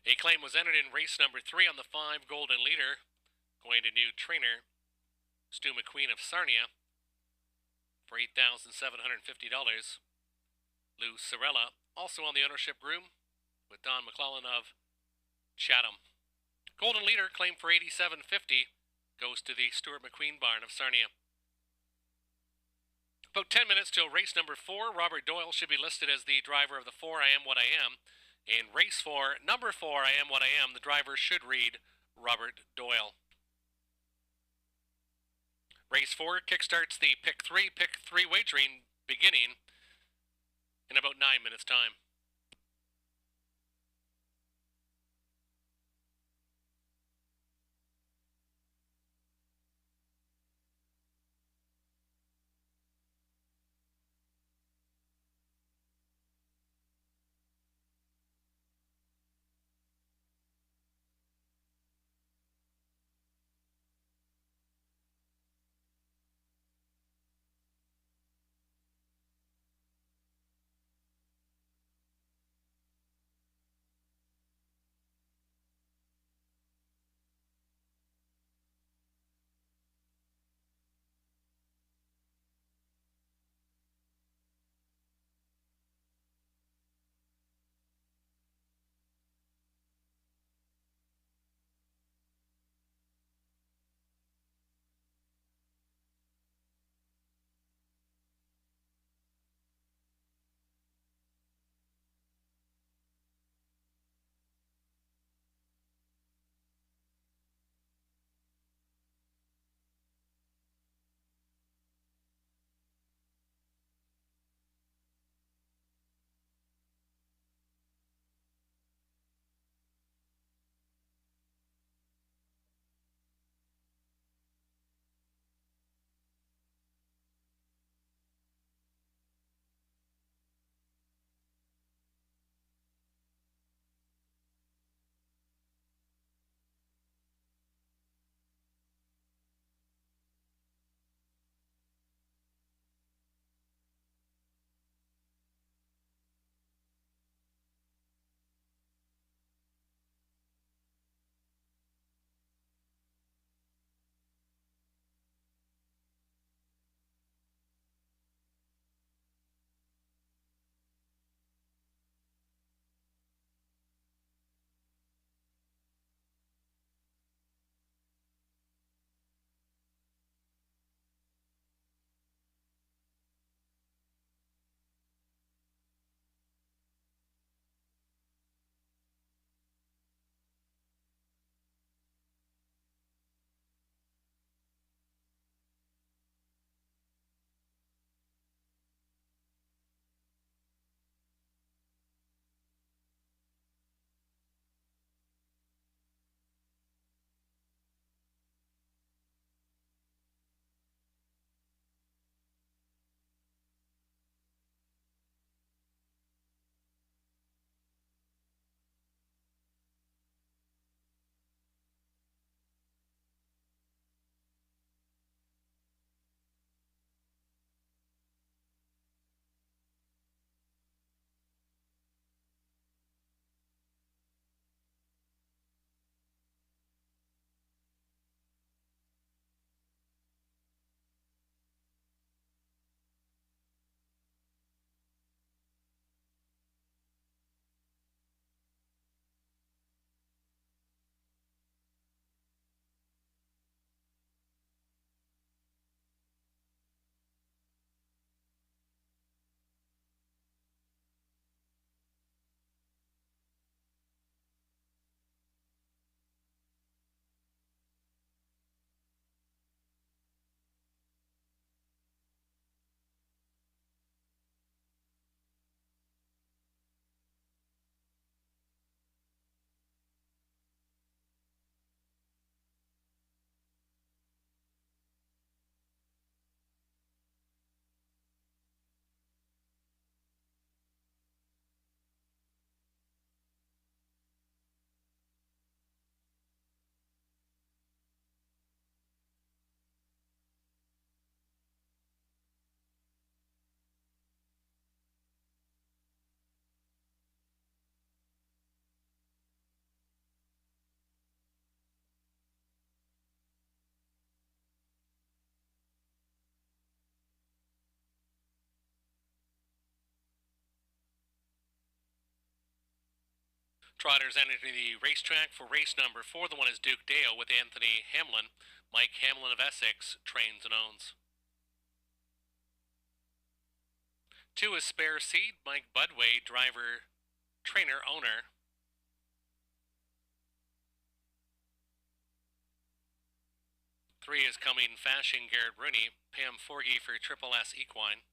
A claim was entered in race number 3 on the 5 Golden Leader, going to new trainer Stu McQueen of Sarnia for $8,750. Lou Sorella also on the ownership room with Don McClellan of Chatham. Golden Leader claim for $87.50 goes to the Stuart McQueen barn of Sarnia. About 10 minutes till race number 4. Robert Doyle should be listed as the driver of the 4 I Am What I Am. In race 4, number 4 I Am What I Am, the driver should read Robert Doyle. Race 4 kickstarts the pick 3 wagering beginning in about 9 minutes' time. Trotters entering the racetrack for race number 4. The one is Duke Dale with Anthony Hamlin. Mike Hamlin of Essex trains and owns. 2 is Spare Seed, Mike Budway, driver, trainer, owner. 3 is Coming Fashion, Garrett Rooney, Pam Forgy for Triple S Equine.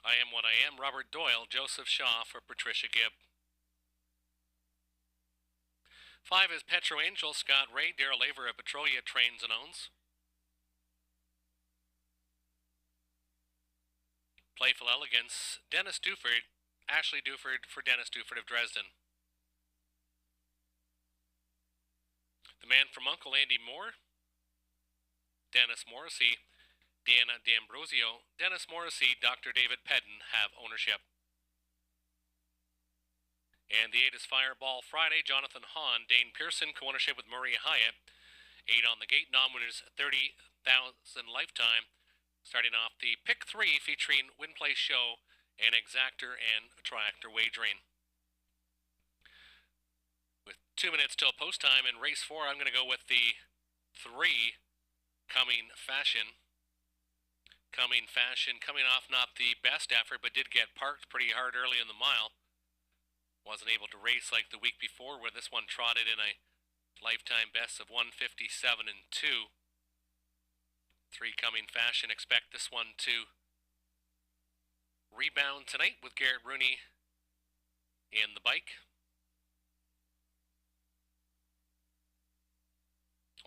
I Am What I Am, Robert Doyle, Joseph Shaw for Patricia Gibb. 5 is Petro Angel, Scott Ray, Daryl Aver of Petrolia trains and owns. Playful Elegance, Dennis Duford, Ashley Duford for Dennis Duford of Dresden. The Man from Uncle, Andy Moore, Dennis Morrissey, Deanna D'Ambrosio, Dennis Morrissey, Dr. David Pedden have ownership. And the 8 is Fireball Friday, Jonathan Hahn, Dane Pearson, co-ownership with Murray Hyatt. 8 on the gate, non-winners 30,000 lifetime. Starting off the pick 3 featuring Win Play Show and Exactor and Triactor Wagering. With 2 minutes till post time in race 4, I'm going to go with the 3, Coming Fashion. Coming Fashion coming off not the best effort, but did get parked pretty hard early in the mile. Wasn't able to race like the week before, where this one trotted in a lifetime best of 157 and 2. 3 Coming Fashion, expect this one to rebound tonight with Garrett Rooney in the bike.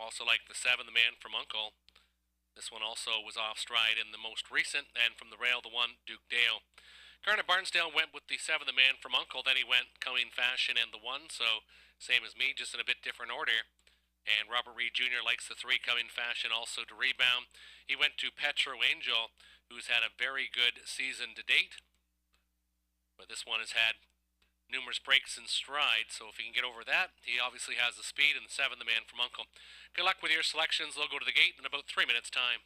Also like the 7, The Man from Uncle. This one also was off stride in the most recent, and from the rail, the 1, Duke Dale. Garnet Barnsdale went with the 7, The Man from Uncle, then he went Coming Fashion and the 1, so same as me, just in a bit different order. And Robert Reed Jr. likes the 3, Coming Fashion, also to rebound. He went to Petro Angel, who's had a very good season to date. But this one has had numerous breaks and strides, so if he can get over that, he obviously has the speed. And the 7, The Man from Uncle. Good luck with your selections. They'll go to the gate in about 3 minutes' time.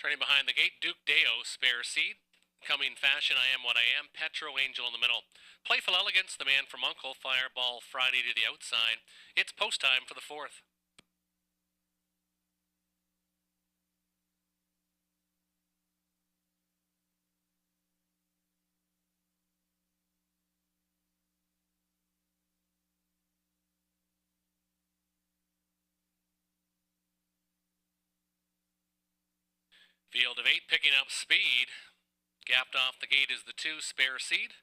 Turning behind the gate, Duke Deo, spare seed. Coming Fashion, I Am What I Am. Petro Angel in the middle. Playful Elegance, The Man from Uncle. Fireball Friday to the outside. It's post time for the fourth. Field of 8 picking up speed. Gapped off the gate is the 2, spare seed.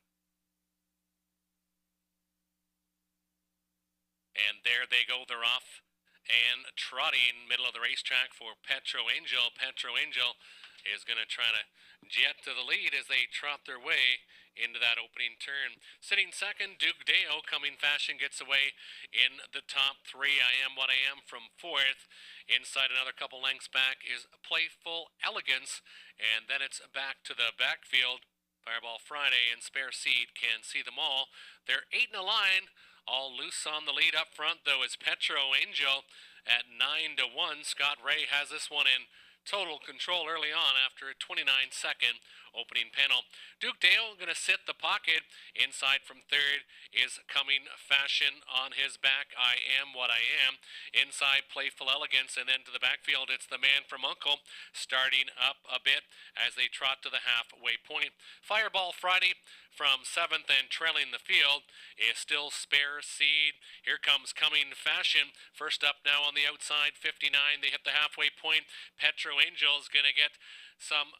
And there they go, they're off and trotting middle of the racetrack for Petro Angel. Petro Angel is going to try to jet to the lead as they trot their way into that opening turn. Sitting second, Duke Deo. Coming Fashion gets away in the top 3. I Am What I Am from 4th. Inside another couple lengths back is Playful Elegance, and then it's back to the backfield. Fireball Friday and Spare Seed can see them all. They're 8 in a line. All loose on the lead up front, though, is Petro Angel at 9-1. Scott Ray has this one in total control early on after a 29-second opening panel. Duke Dale going to sit the pocket. Inside from third is Coming Fashion on his back. I Am What I Am. Inside, Playful Elegance, and then to the backfield, it's The Man from Uncle starting up a bit as they trot to the halfway point. Fireball Friday from 7th and trailing the field is still Spare Seed. Here comes Coming Fashion. First up now on the outside, 59. They hit the halfway point. Petro Angel is going to get some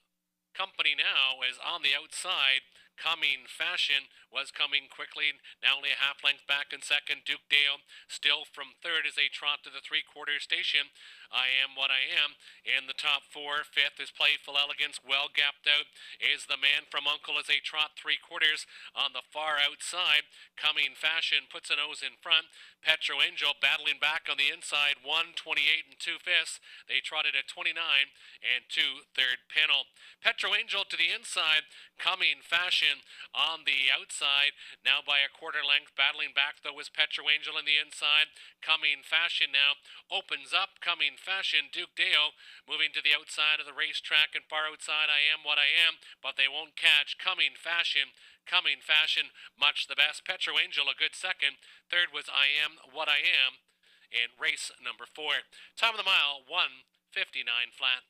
company now as on the outside. Coming Fashion was coming quickly, now only a half length back in second. Duke Dale still from third as they trot to the three-quarter station. I Am What I Am in the top 4. Fifth is Playful Elegance, well gapped out is The Man from Uncle as they trot three-quarters on the far outside. Coming Fashion puts a nose in front. Petro Angel battling back on the inside, 1:28 and 2/5. They trotted at 29 and 2/3 panel. Petro Angel to the inside. Coming Fashion on the outside, now by a quarter length. Battling back though is Petro Angel on the inside. Coming Fashion now opens up. Coming Fashion, Duke Deo moving to the outside of the racetrack and far outside. I Am What I Am, but they won't catch Coming Fashion. Coming Fashion, much the best. Petro Angel a good second. Third was I Am What I Am in race number 4. Time of the mile, 1:59 flat.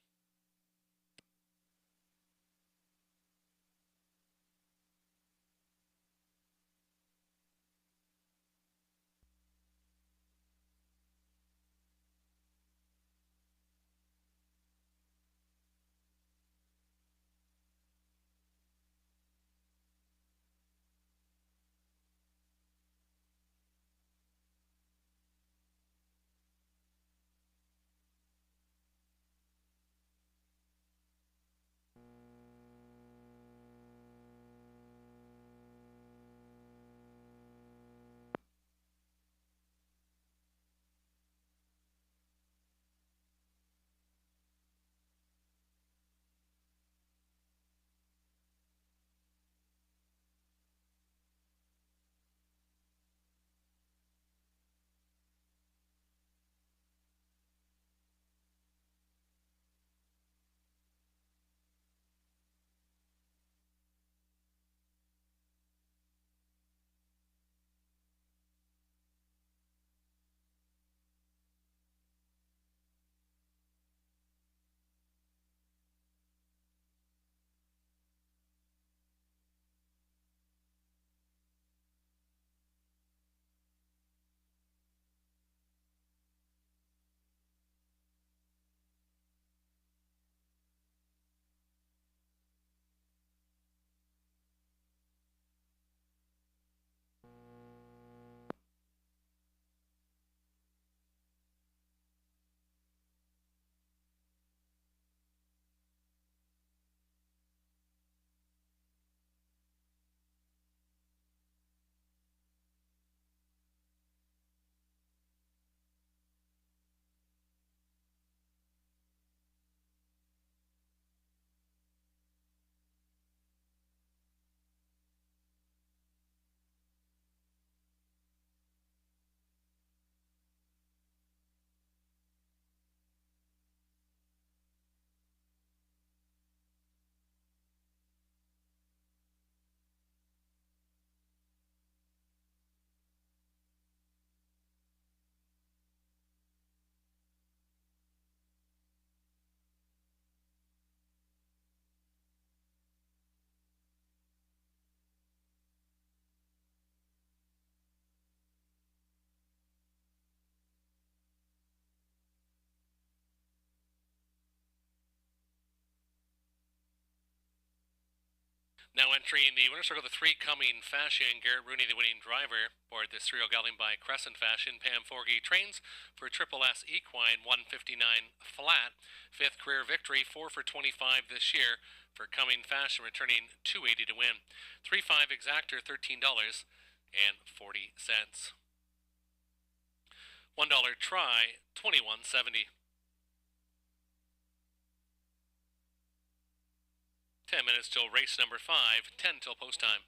Now entering the winner's circle, the 3 coming fashion, Garrett Rooney, the winning driver, aboard this 3-year-old gelding by Crescent Fashion. Pam Forgey trains for Triple S Equine, 159 flat. 5th career victory, 4 for 25 this year for coming fashion, returning $2.80 to win. 3-5 exactor, $13.40. $1 try, $21.70. 10 minutes till race number 5, 10 till post time.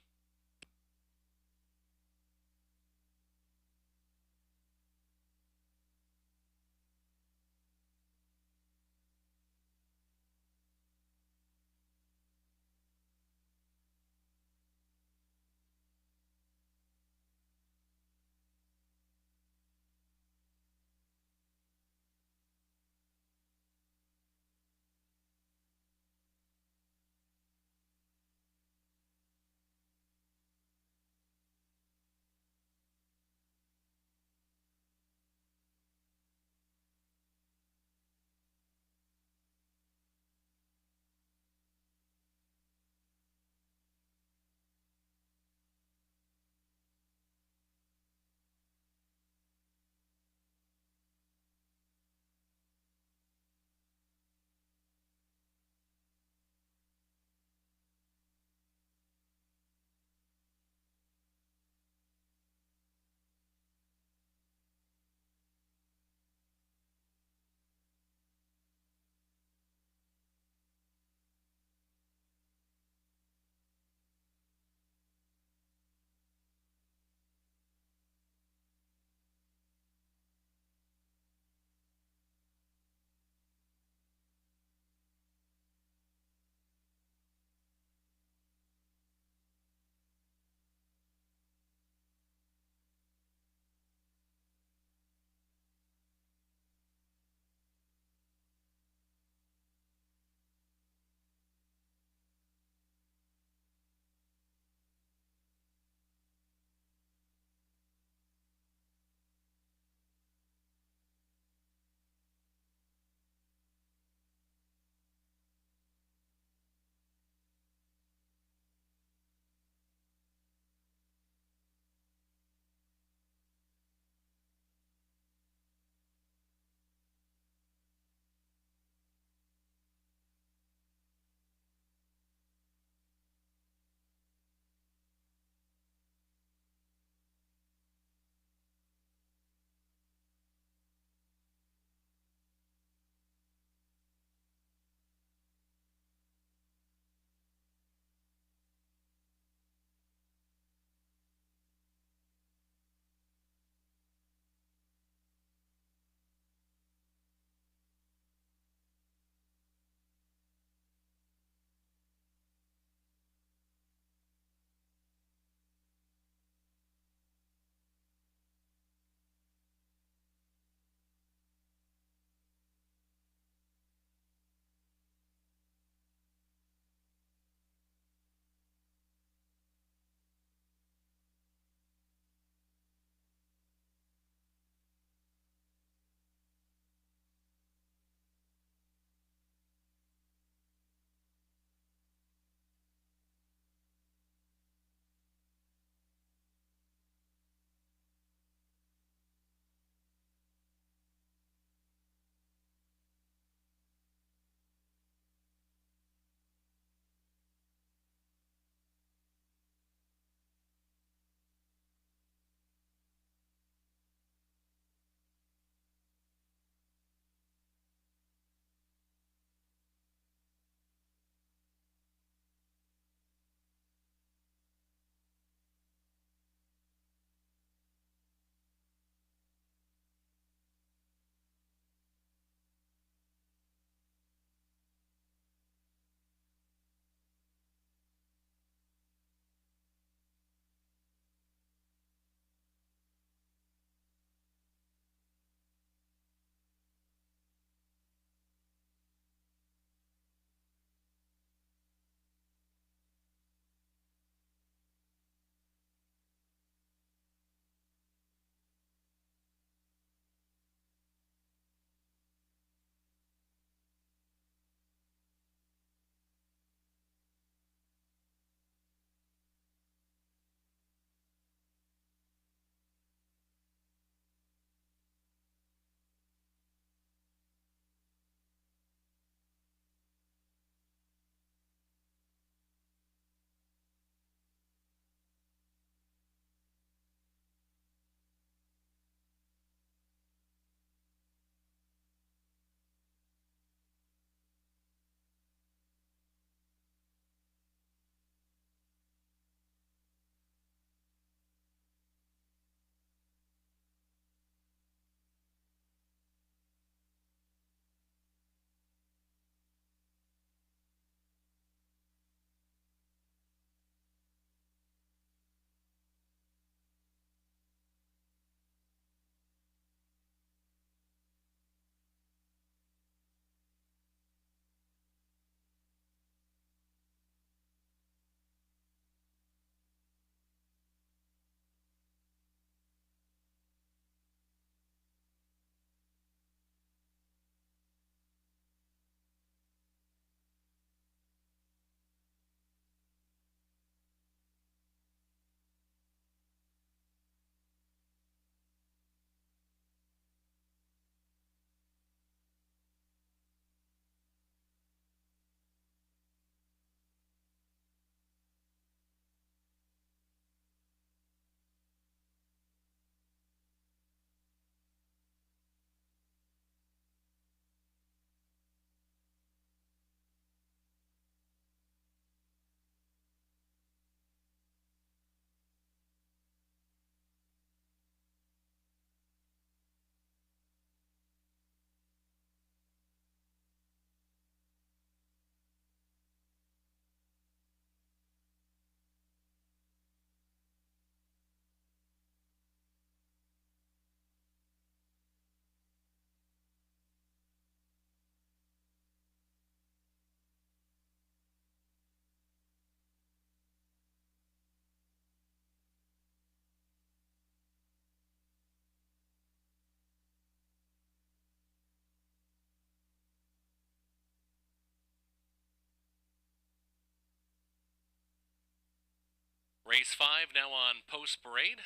Race 5 now on Post Parade.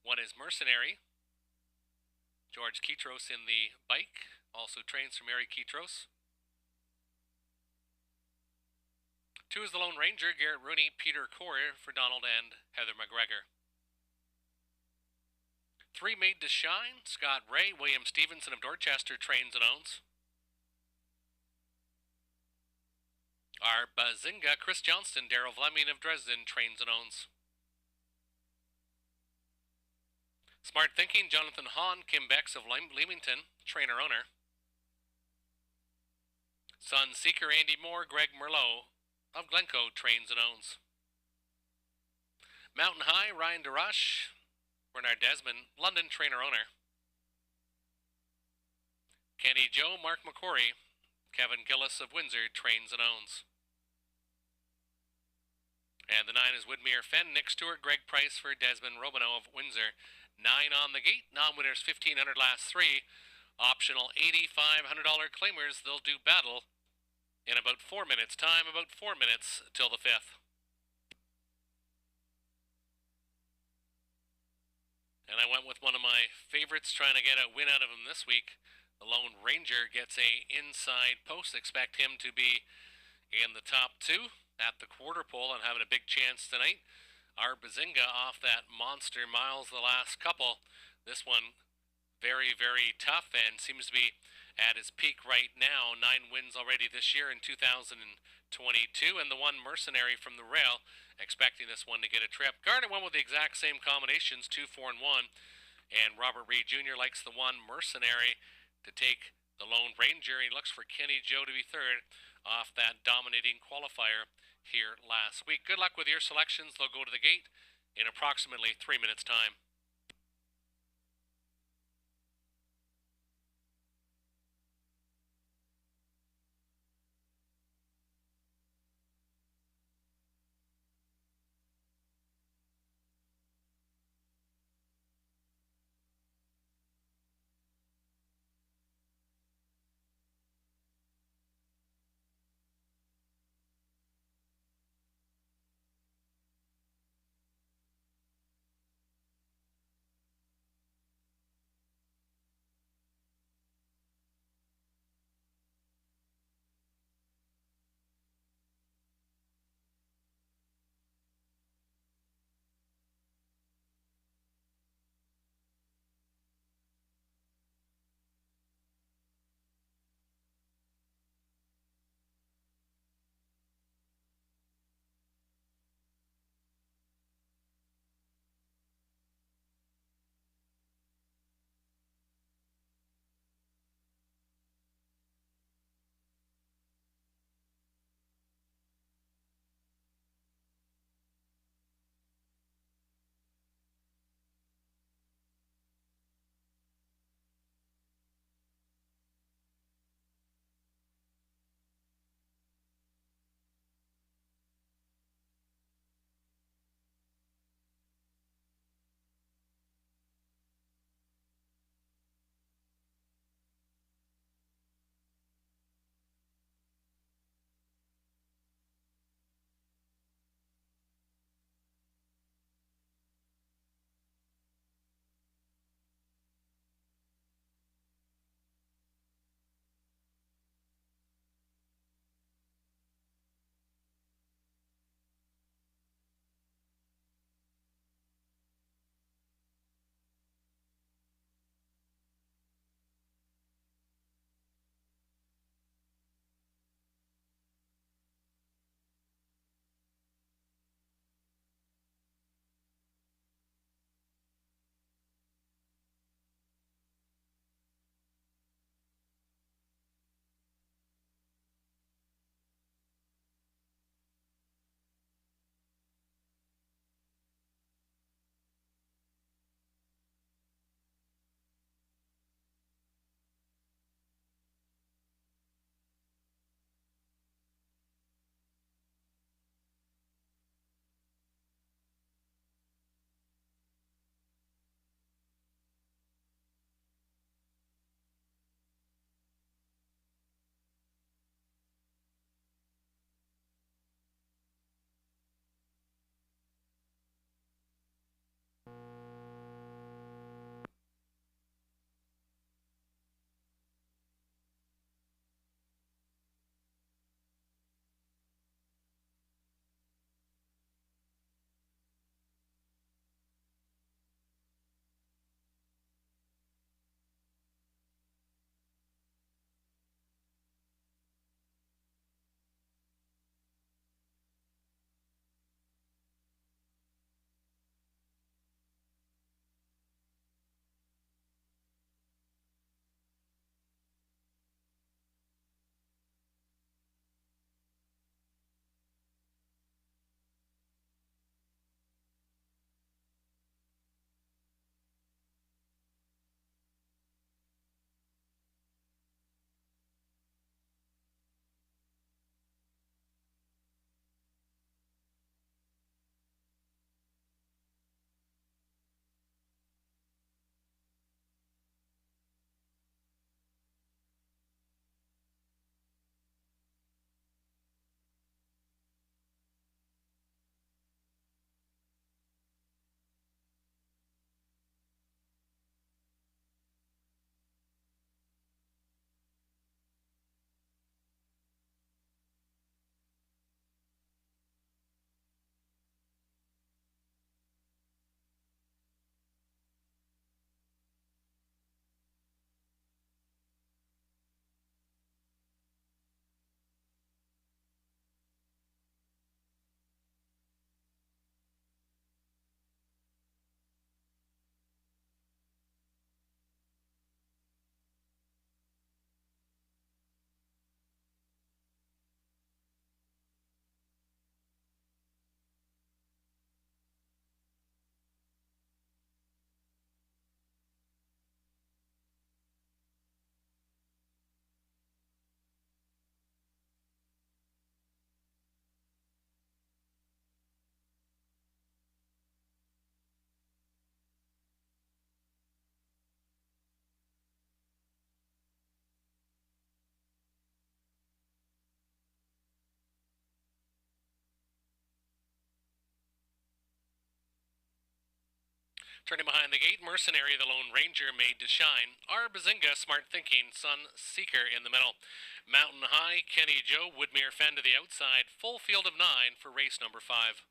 One is Mercenary. George Kitros in the bike, also trains from Mary Kitros. 2 is the Lone Ranger, Garrett Rooney, Peter Corr for Donald and Heather McGregor. 3 Made to Shine, Scott Ray, William Stevenson of Dorchester trains and owns. Our Bazinga, Chris Johnston, Daryl Fleming of Dresden trains and owns. Smart Thinking, Jonathan Hahn, Kim Becks of Leamington, trainer-owner. Sun Seeker, Andy Moore, Greg Merlot of Glencoe, trains and owns. Mountain High, Ryan DeRush, Bernard Desmond, London, trainer-owner. Kenny Joe, Mark McCory, Kevin Gillis of Windsor, trains and owns. And the 9 is Widmere Fenn, Nick Stewart, Greg Price for Desmond Robineau of Windsor. 9 on the gate, non-winners $1,500 last 3. Optional $8,500 claimers, they'll do battle in about 4 minutes time, about 4 minutes till the 5th. And I went with one of my favorites, trying to get a win out of him this week. The Lone Ranger gets a inside post. Expect him to be in the top 2 at the quarter pole and having a big chance tonight. Our Bazinga off that monster miles the last couple. This one very, very tough and seems to be at his peak right now. 9 wins already this year in 2022. And the 1 Mercenary from the rail, expecting this one to get a trip. Gardner went with the exact same combinations, 2, 4, and 1. And Robert Reed Jr. likes the 1 Mercenary to take the Lone Ranger. He looks for Kenny Joe to be 3rd off that dominating qualifier here last week. Good luck with your selections. They'll go to the gate in approximately 3 minutes' time. Turning behind the gate, Mercenary, the Lone Ranger, Made to Shine. R. Bazinga, Smart Thinking, Sun Seeker in the middle. Mountain High, Kenny Joe, Woodmere Fen to the outside. Full field of 9 for race number 5.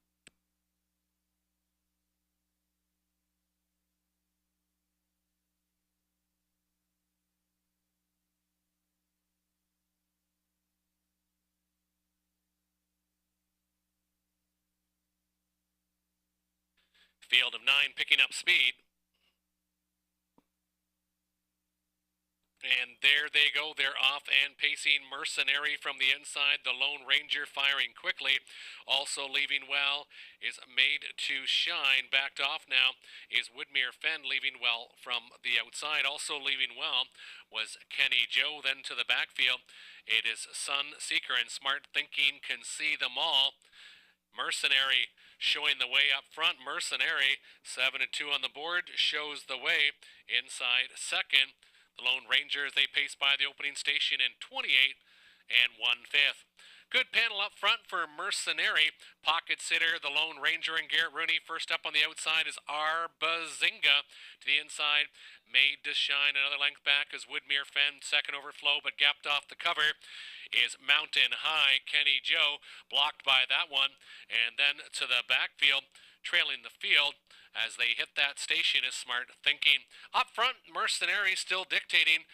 Field of 9 picking up speed. And there they go. They're off and pacing. Mercenary from the inside. The Lone Ranger firing quickly. Also leaving well is Made to Shine. Backed off now is Woodmere Fen, leaving well from the outside. Also leaving well was Kenny Joe. Then to the backfield, it is Sun Seeker, and Smart Thinking can see them all. Mercenary showing the way up front. Mercenary 7-2 on the board shows the way inside second. The Lone Rangers, they pace by the opening station in 28 1/5. Good panel up front for Mercenary. Pocket sitter, the Lone Ranger and Garrett Rooney. First up on the outside is R. Bazinga. To the inside, Made to Shine. Another length back is Woodmere Fen. Second overflow, but gapped off the cover is Mountain High. Kenny Joe blocked by that one. And then to the backfield, trailing the field as they hit that station is Smart Thinking. Up front, Mercenary still dictating.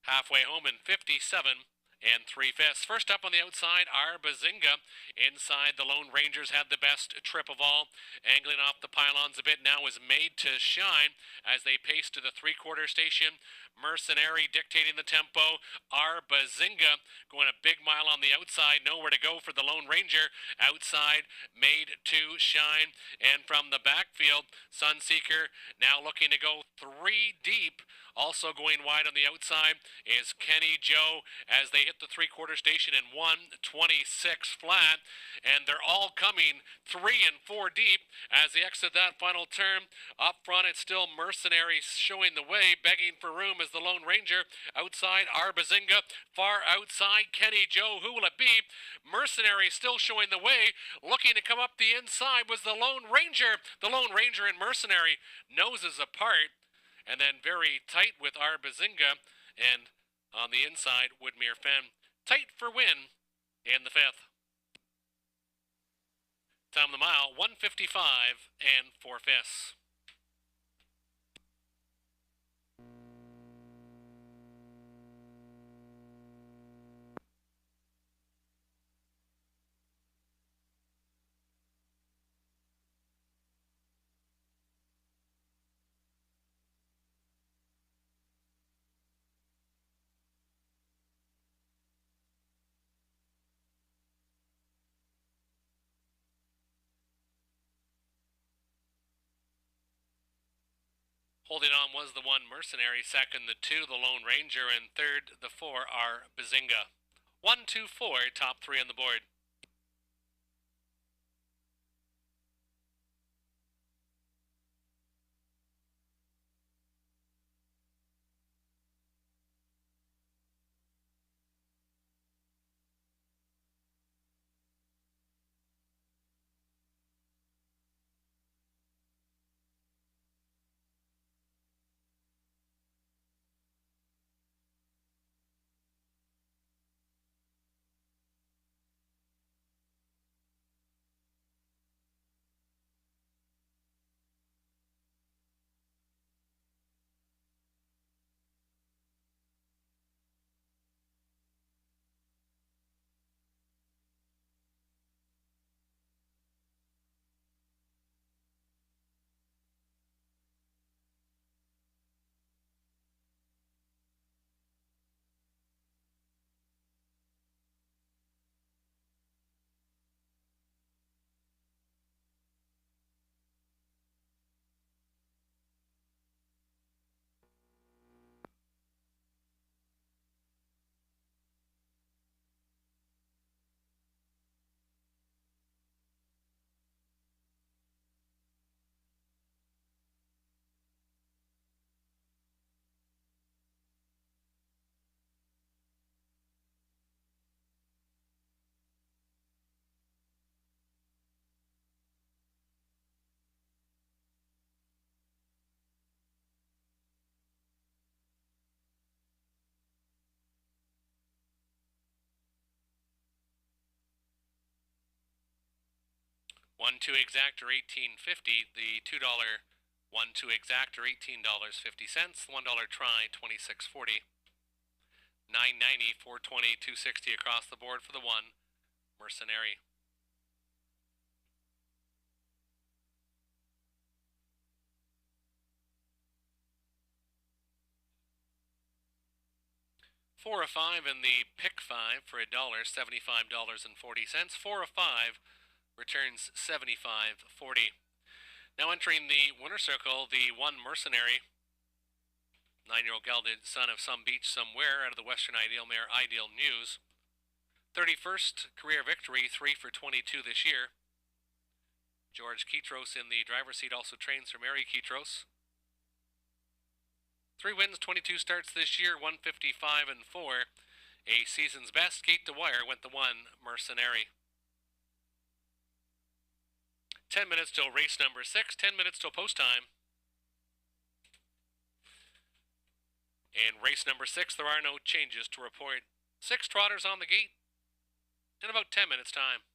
Halfway home in 57 3/5. First up on the outside, R. Bazinga. Inside, the Lone Rangers had the best trip of all. Angling off the pylons a bit now is Made to Shine as they pace to the three-quarter station. Mercenary dictating the tempo. R. Bazinga going a big mile on the outside. Nowhere to go for the Lone Ranger. Outside, Made to Shine. And from the backfield, Sunseeker now looking to go 3 deep. Also going wide on the outside is Kenny Joe as they hit the three-quarter station in 1:26 flat. And they're all coming 3 and 4 deep as they exit that final turn. Up front, it's still Mercenary showing the way, begging for room as the Lone Ranger. Outside, R. Bazinga. Far outside, Kenny Joe. Who will it be? Mercenary still showing the way. Looking to come up the inside was the Lone Ranger. The Lone Ranger and Mercenary noses apart. And then very tight with R. Bazinga. And on the inside, Woodmere Fen. Tight for win in the 5th. Time of the mile, 1:55 4/5. Holding on was the 1 Mercenary, second the 2 the Lone Ranger, and third the 4 R. Bazinga. 1, 2, 4, top 3 on the board. 1-2 exactor $18.50. The $2 1-2 exactor $18.50. $1 try $26.40. $9.90, $4.20, $2.60 across the board for the 1 Mercenary. Four of 5 in the pick 5 for $1, $75.40. 4 of 5 returns $75.40. Now entering the winner circle, the 1 Mercenary, 9-year-old gelded son of some beach somewhere out of the Western Ideal mare Ideal News. 31st career victory, 3 for 22 this year. George Kitros in the driver's seat also trains for Mary Kitros. 3 wins, 22 starts this year, 155 and 4. A season's best, gate to wire, went the 1 Mercenary. 10 minutes till race number 6, 10 minutes till post time. In race number 6, there are no changes to report. 6 trotters on the gate in about 10 minutes' time.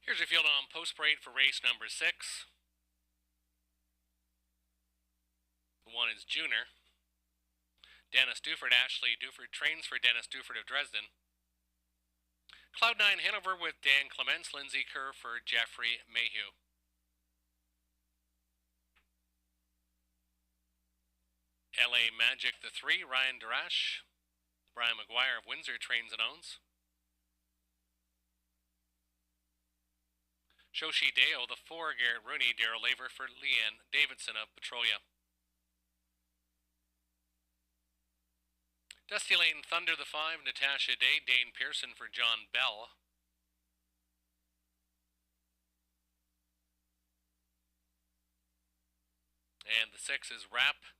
Here's your field on post parade for race number 6. The 1 is Junior. Dennis Duford, Ashley Duford trains for Dennis Duford of Dresden. Cloud9 Hanover with Dan Clements, Lindsay Kerr for Jeffrey Mayhew. LA Magic the 3, Ryan Darash. Brian McGuire of Windsor trains and owns. Shoshi Deo the 4, Garrett Rooney, Darrell Laver for Leanne Davidson of Petrolia. Dusty Lane Thunder the 5, Natasha Day, Dane Pearson for John Bell. And the 6 is Rap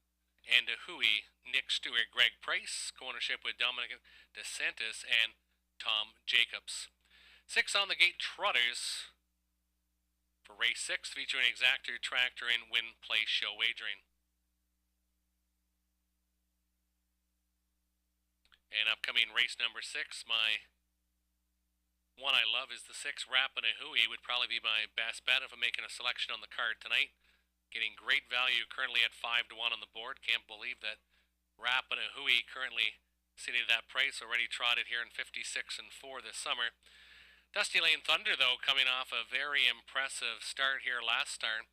and a Hui, Nick Stewart, Greg Price, co-ownership with Dominic DeSantis and Tom Jacobs. 6 on the gate Trotters for race 6, featuring Exactor, Tractor, and Win Place Show wagering. And upcoming race number 6, my one I love is the 6 Rap and a Hui. Would probably be my best bet if I'm making a selection on the card tonight. Getting great value currently at 5 to 1 on the board. Can't believe that Rap and a Hui currently sitting at that price, already trotted here in 56 and 4 this summer. Dusty Lane Thunder, though, coming off a very impressive start here last start.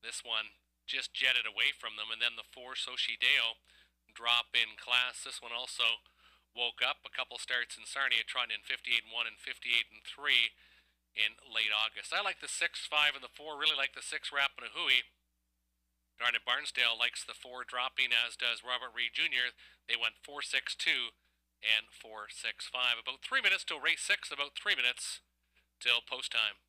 This one just jetted away from them, and then the 4 Soshi Deo drop in class. This one also woke up. A couple starts in Sarnia, trotting in 58 and 1 and 58 and 3. In late August. I like the 6, 5, and the 4. Really like the 6 Rap and a Hui. Garnet Barnsdale likes the 4 dropping, as does Robert Reed Jr. They went 4, 6, 2 and 4, 6, 5. About 3 minutes till race 6. About 3 minutes till post time.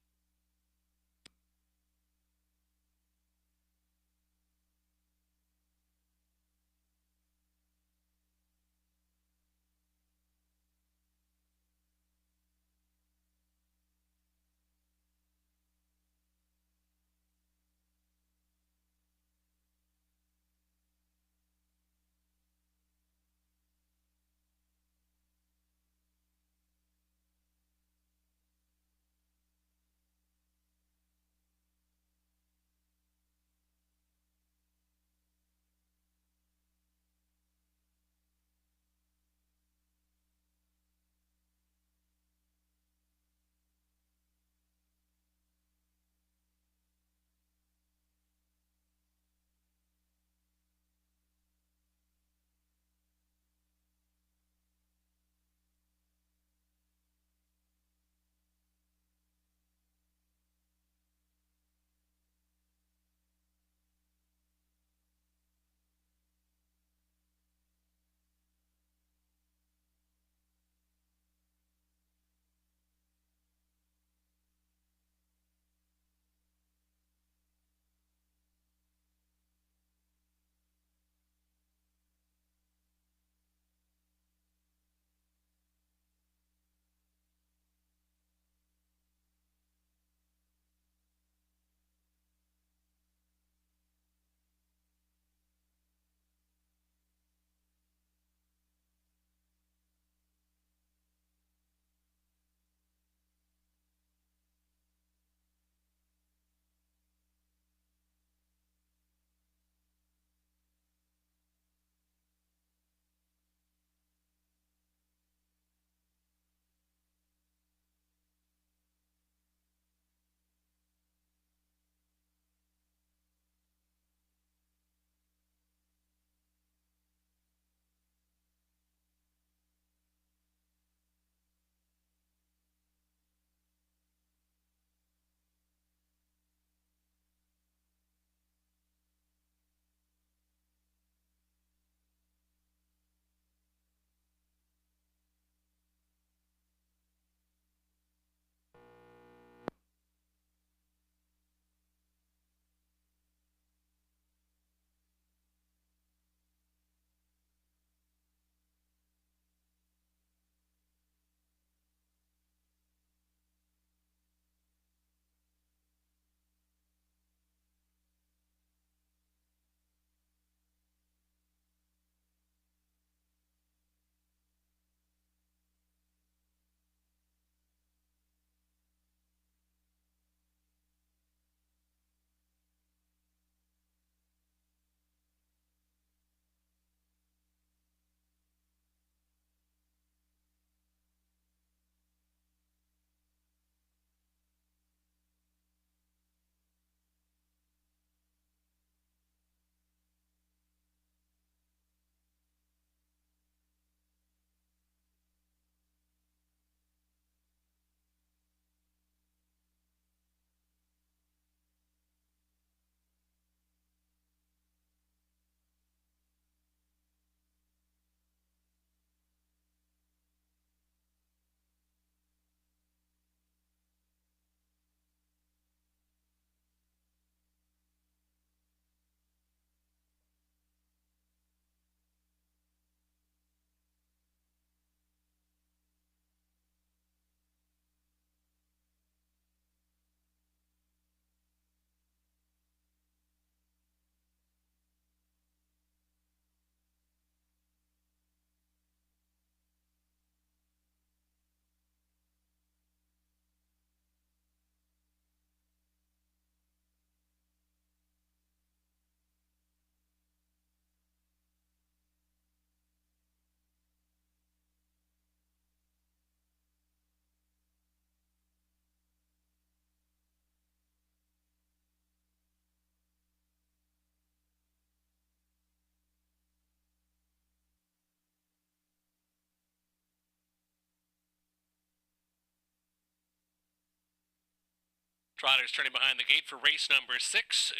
Trotters turning behind the gate for race number 6.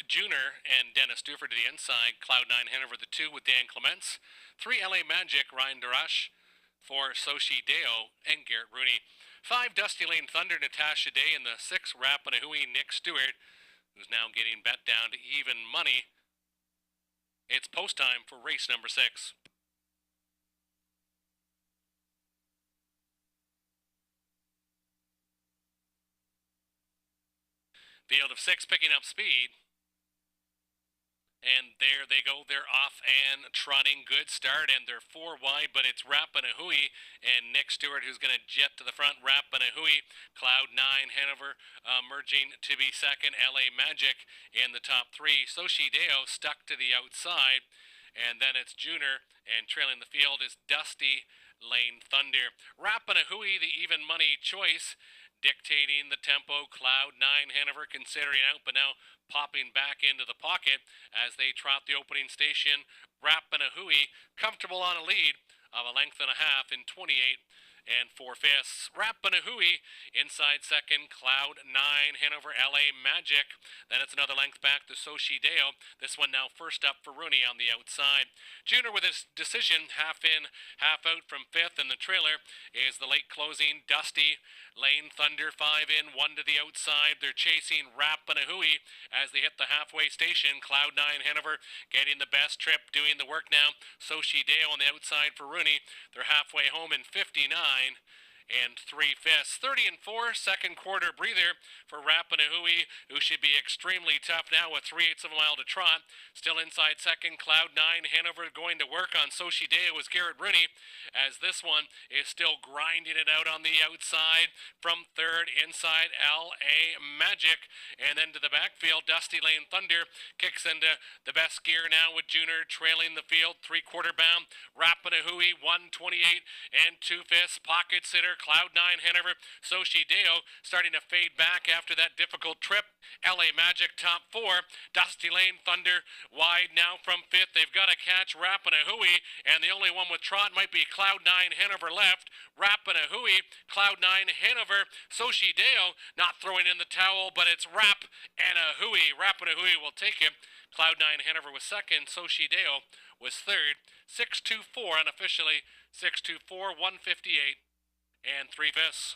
Junior and Dennis Duford to the inside. Cloud9 Hanover the 2 with Dan Clements. 3 LA Magic, Ryan Darash. 4 Soshi Deo and Garrett Rooney. 5 Dusty Lane Thunder, Natasha Day. And the 6 Rapanahui, Nick Stewart, who's now getting bet down to even money. It's post time for race number 6. Field of 6 picking up speed. And there they go. They're off and trotting. Good start, and they're 4 wide, but it's Rapanahui and Nick Stewart who's going to jet to the front. Rapanahui, Cloud9 Hanover merging to be second. LA Magic in the top 3. Soshi Deo stuck to the outside. And then it's Junior, and trailing the field is Dusty Lane Thunder. Rapanahui, the even money choice, dictating the tempo. Cloud9 Hanover considering out, but now popping back into the pocket as they trot the opening station. Rapanahui comfortable on a lead of a length and a half in 28 4/5. Rapanahui inside second. Cloud9 Hanover, LA Magic. Then it's another length back to Soshi Deo. This one now first up for Rooney on the outside. Junior with his decision, half in, half out from 5th, and the trailer is the late closing Dusty Lane Thunder. 5 in, 1 to the outside. They're chasing Rapanahui as they hit the halfway station. Cloud9 Hanover getting the best trip, doing the work now. Soshi Deo on the outside for Rooney. They're halfway home in 59 3/5. 30 4, second quarter breather for Rapanahui, who should be extremely tough now with 3/8 of a mile to trot. Still inside second. Cloud9 Hanover going to work on Soshi Deo was Garrett Rooney, as this one is still grinding it out on the outside. From third, inside LA Magic, and then to the backfield, Dusty Lane Thunder kicks into the best gear now with Junior trailing the field, 3/4 bound. Rapanahui 128 2/5. Pocket sitter Cloud9 Hanover. Soshi Deo starting to fade back after that difficult trip. LA Magic top 4. Dusty Lane Thunder wide now from 5th. They've got to catch Rapanahui, and the only one with trot might be Cloud9 Hanover left. Rapanahui, Cloud9 Hanover. Soshi Deo not throwing in the towel, but it's Rapanahui. Rapanahui will take him. Cloud9 Hanover was second. Soshi Deo was third. 6-2-4 unofficially. 6-2-4, 158 3/5.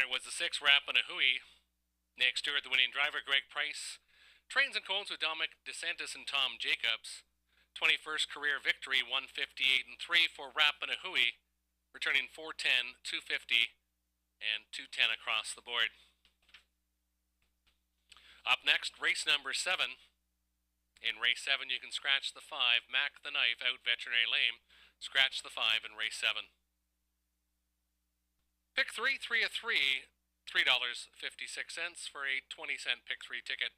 Winner was the 6 Rapanahui. Nick Stewart, the winning driver. Greg Price. Trains and Cones with Dominic DeSantis and Tom Jacobs. 21st career victory, 158 and 3 for Rapanahui, returning 410, 250, and 210 across the board. Up next, race number 7. In race 7, you can scratch the 5. Mac the Knife out Veterinary Lane. Scratch the 5 in race 7. Pick 3, 3 of 3, $3.56 for a 20-cent pick 3 ticket.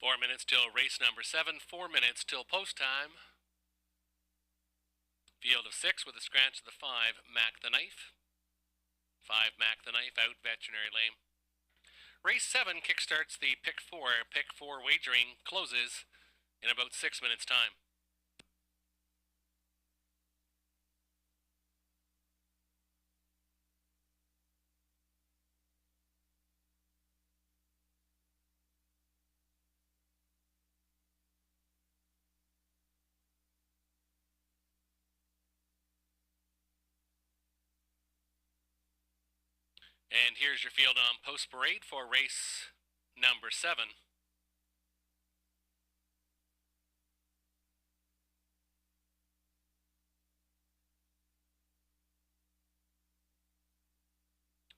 4 minutes till race number 7, 4 minutes till post time. Field of 6 with a scratch of the 5, Mac the Knife. 5, Mac the Knife, out, Veterinary Lane. Race 7 kickstarts the pick 4. Pick 4 wagering closes in about 6 minutes' time. And here's your field on post parade for race number 7.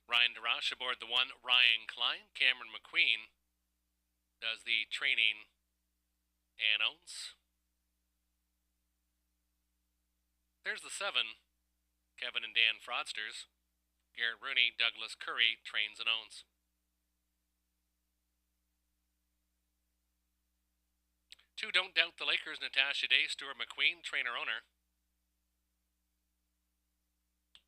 Ryan DeRoche aboard the 1, Ryan Klein. Cameron McQueen does the training and owns. There's the 7, Kevin and Dan Fraudsters. Garrett Rooney, Douglas Curry trains and owns. 2, Don't Doubt the Lakers, Natasha Day, Stuart McQueen, trainer-owner.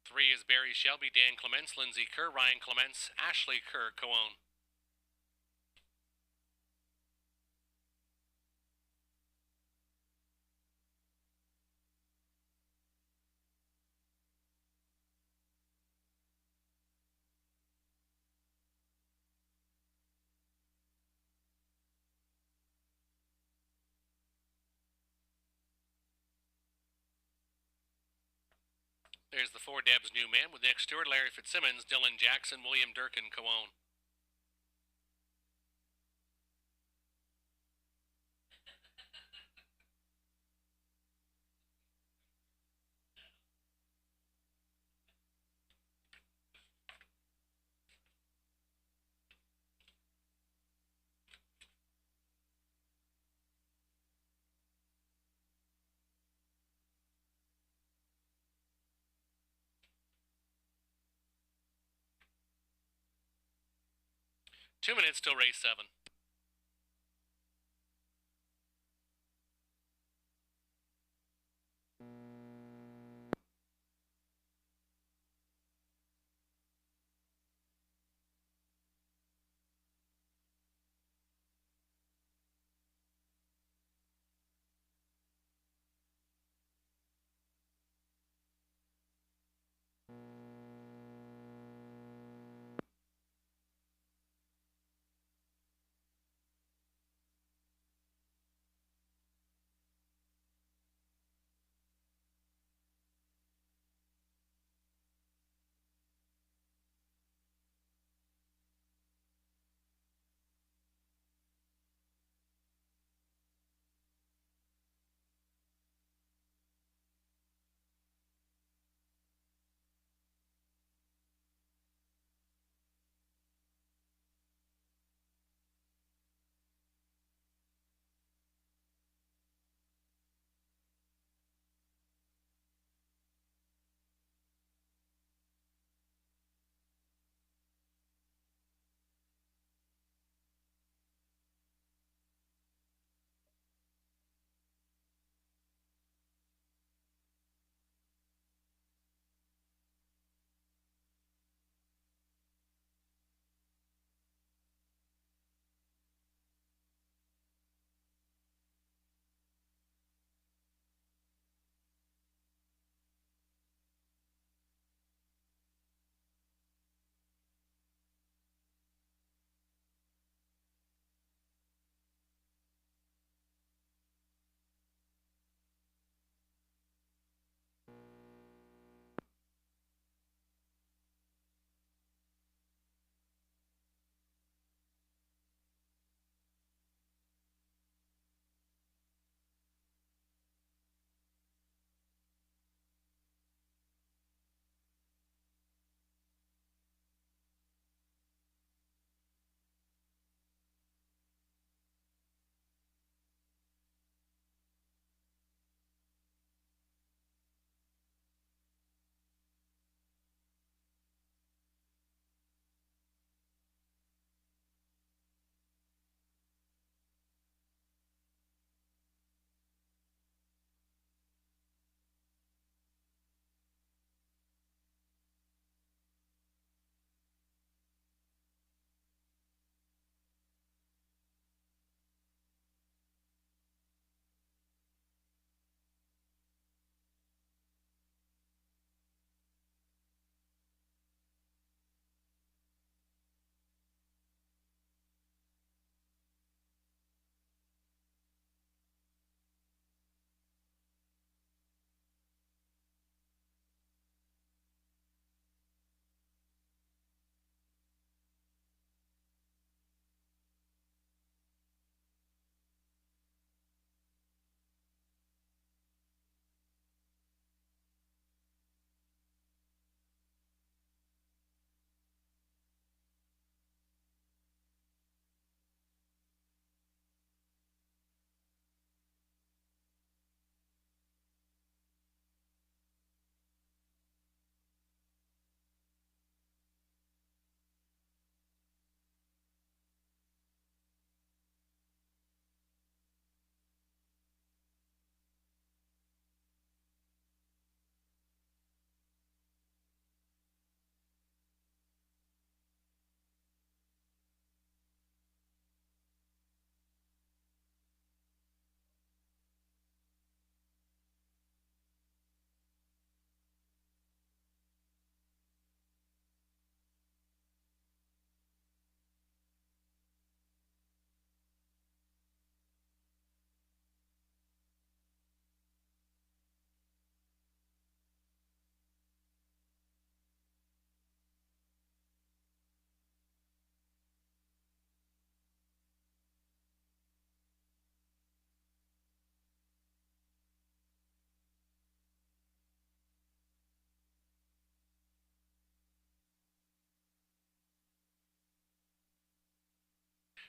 3 is Barry Shelby, Dan Clements, Lindsay Kerr, Ryan Clements, Ashley Kerr, co-own. There's the 4, Deb's New Man with Nick Stewart, Larry Fitzsimmons, Dylan Jackson, William Durkin, co-own. Two minutes till race 7.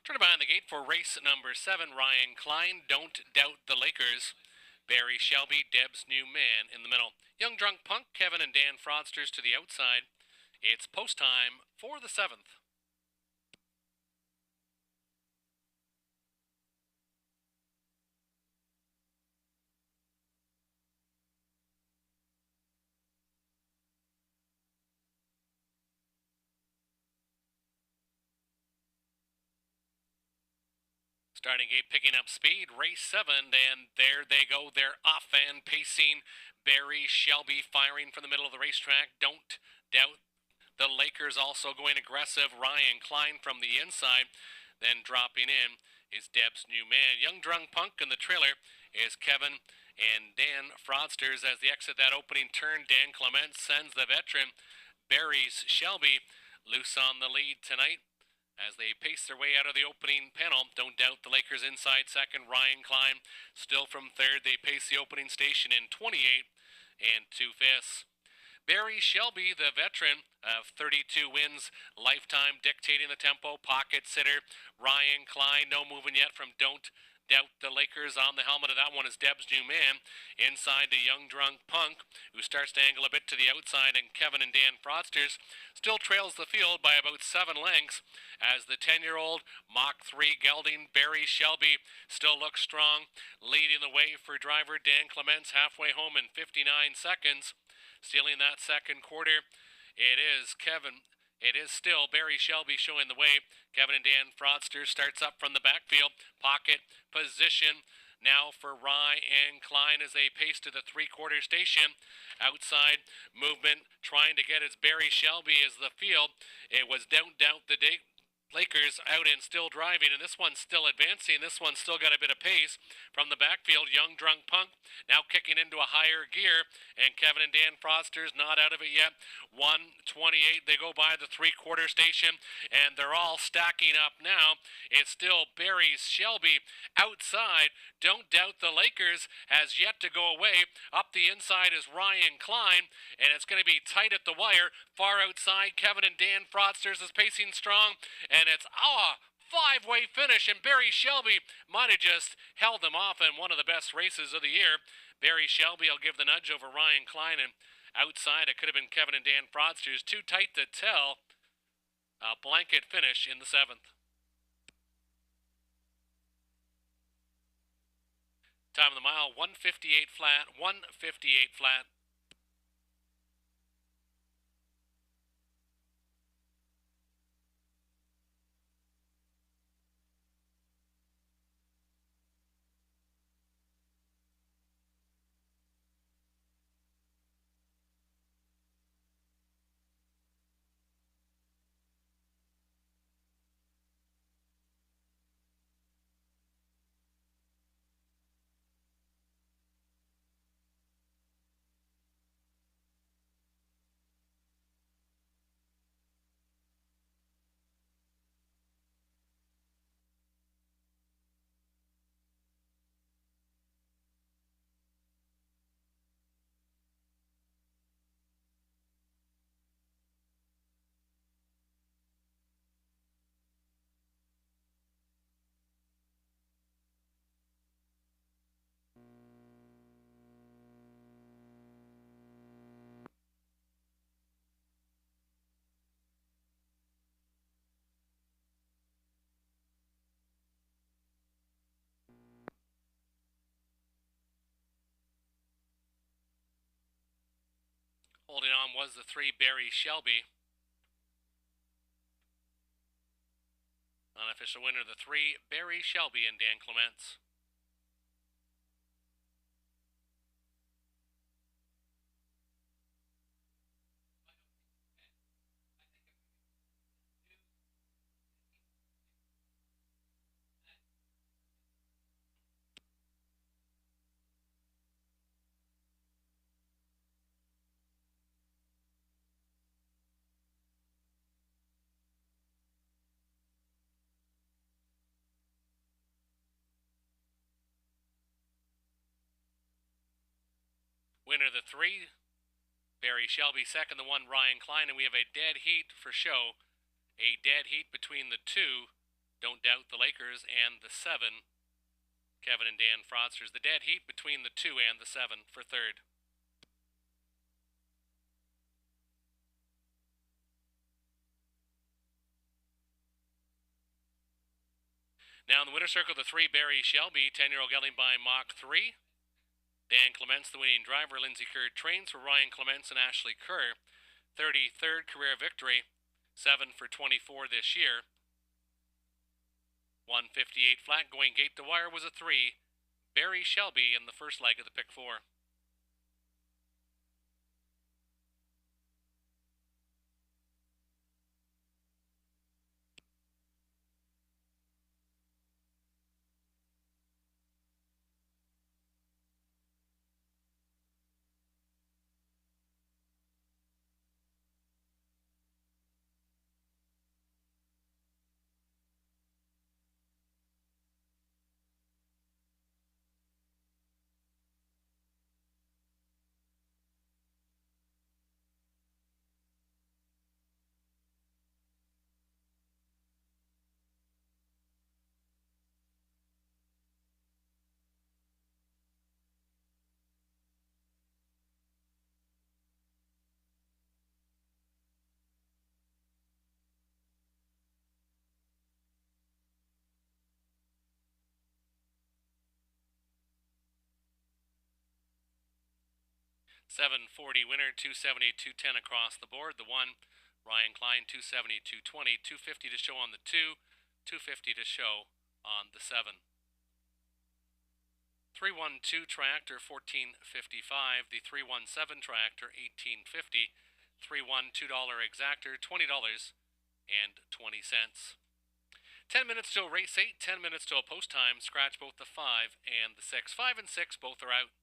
Turn behind the gate for race number 7, Ryan Klein, Don't Doubt the Lakers. Barry Shelby, Deb's New Man in the middle. Young Drunk Punk, Kevin and Dan Fraudsters to the outside. It's post time for the 7th. Starting gate picking up speed, race 7, and there they go. They're off and pacing. Barry Shelby firing from the middle of the racetrack. Don't Doubt the Lakers also going aggressive. Ryan Klein from the inside. Then dropping in is Deb's New Man. Young Drunk Punk in the trailer is Kevin and Dan Fraudsters as they exit that opening turn. Dan Clement sends the veteran Barry's Shelby loose on the lead tonight. As they pace their way out of the opening panel, Don't Doubt the Lakers inside second. Ryan Klein still from third. They pace the opening station in 28 and 2/5. Barry Shelby, the veteran of 32 wins, lifetime dictating the tempo, pocket sitter. Ryan Klein, no moving yet from Don't Doubt the Lakers. On the helmet of that one is Deb's New Man. Inside the Young Drunk Punk, who starts to angle a bit to the outside, and Kevin and Dan Fraudsters still trails the field by about 7 lengths as the 10-year-old Mach 3 gelding Barry Shelby still looks strong, leading the way for driver Dan Clements halfway home in 59 seconds. Stealing that second quarter, it is still Barry Shelby showing the way. Kevin and Dan Fraudster starts up from the backfield. Pocket position now for Ryan Klein as they pace to the three-quarter station. Outside movement trying to get its Barry Shelby as the field. It was Don't Doubt the Lakers out and still driving, and this one's still advancing. This one's still got a bit of pace from the backfield. Young Drunk Punk now kicking into a higher gear, and Kevin and Dan Fraudsters not out of it yet. 1:28, they go by the three-quarter station, and they're all stacking up now. It's still Barry Shelby outside. Don't Doubt the Lakers has yet to go away. Up the inside is Ryan Klein, and it's going to be tight at the wire. Far outside, Kevin and Dan Fraudsters is pacing strong, and it's a five-way finish, and Barry Shelby might have just held them off in one of the best races of the year. Barry Shelby will give the nudge over Ryan Klein, and outside it could have been Kevin and Dan Fraudsters. Too tight to tell. A blanket finish in the 7th. Time of the mile, 1:58 flat, 1:58 flat. Holding on was the 3 Barry Shelby. Unofficial winner, the 3 Barry Shelby and Dan Clements. Winner, the 3 Barry Shelby. Second, the 1 Ryan Klein, and we have a dead heat for show. A dead heat between the 2 Don't Doubt the Lakers, and the 7, Kevin and Dan Fraudsters. The dead heat between the 2 and the 7 for third. Now in the winner's circle, the 3, Barry Shelby, 10-year-old gelding by Mach 3. Dan Clements, the winning driver. Lindsay Kerr trains for Ryan Clements and Ashley Kerr. 33rd career victory, 7 for 24 this year. 158 flat, going gate to wire was a 3, Barry Shelby in the first leg of the pick 4. $740 winner, 270, 210 across the board. The 1, Ryan Klein, 270, 220, 250 to show on the 2, 250 to show on the 7. 312 tractor, 1455. The 317 tractor, 1850. 312 exactor, $20 and 20 cents. 10 minutes till race 8, 10 minutes till post time. Scratch both the 5 and the 6. 5 and 6 both are out.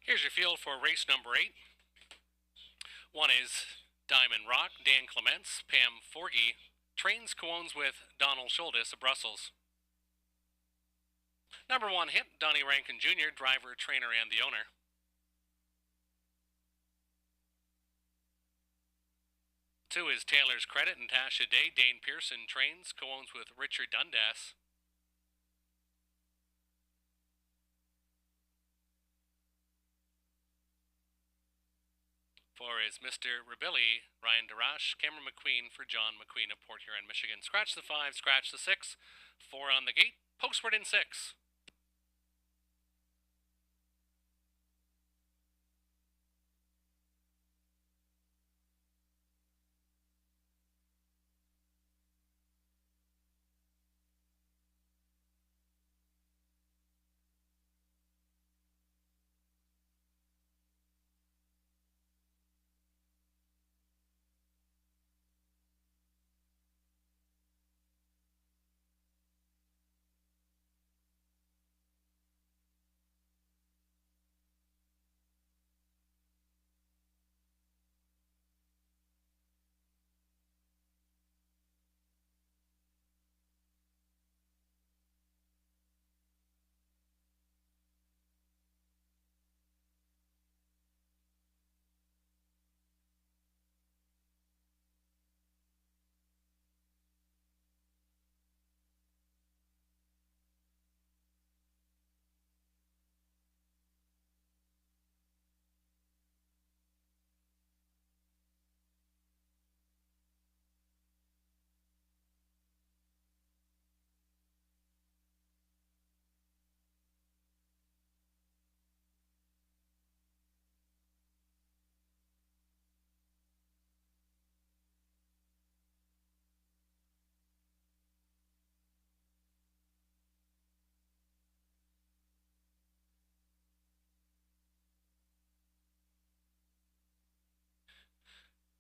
Here's your field for race number 8. 1 is Diamond Rock, Dan Clements, Pam Forgy, trains co-owns with Donald Schuldis of Brussels. Number 1 hit, Donnie Rankin Jr., driver, trainer, and the owner. 2 is Taylor's Credit, Natasha Day, Dane Pearson, trains, co-owns with Richard Dundas. 4 is Mr. Rabilli, Ryan Darash, Cameron McQueen for John McQueen of Port Huron, Michigan. Scratch the 5, scratch the 6, 4 on the gate, postword in 6.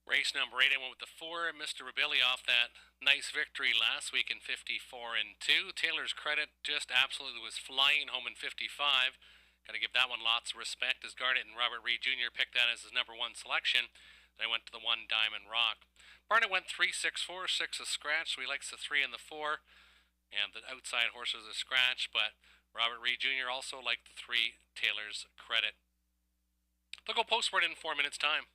Race number 8, I went with the 4, Mr. Rabilli off that nice victory last week in 54 and 2. Taylor's Credit just absolutely was flying home in 55. Got to give that one lots of respect as Garnett and Robert Reed Jr. picked that as his number 1 selection. Then I went to the 1 Diamond Rock. Barnett went 3, 6, 4, 6 a scratch, so he likes the 3 and the 4. And the outside horse was a scratch, but Robert Reed Jr. also liked the 3 Taylor's Credit. They'll go postword in 4 minutes' time.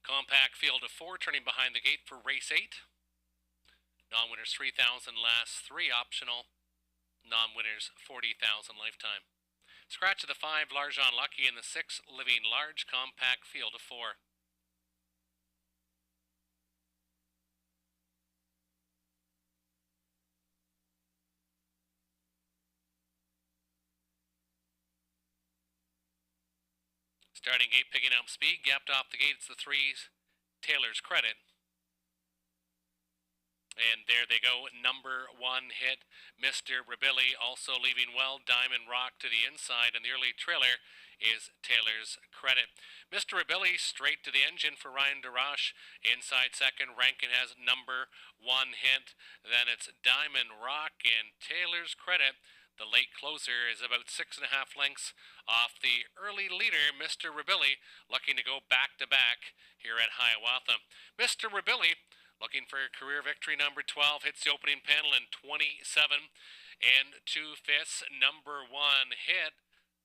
Compact field of 4, turning behind the gate for race 8. Non-winners 3,000, last 3 optional. Non-winners 40,000 lifetime. Scratch of the 5, large unlucky, and the 6, living large. Compact field of 4. Starting gate picking up speed, gapped off the gate, it's the 3s, Taylor's Credit. And there they go, number 1 hit, Mr. Rabilli, also leaving well, Diamond Rock to the inside, and the early trailer is Taylor's Credit. Mr. Rabilli straight to the engine for Ryan DeRoche, inside second, Rankin has number 1 hit, then it's Diamond Rock and Taylor's Credit. The late closer is about 6.5 lengths off the early leader, Mr. Rabilli, looking to go back-to-back here at Hiawatha. Mr. Rabilli, looking for a career victory, number 12, hits the opening panel in 27 and 2/5. Number 1 hit.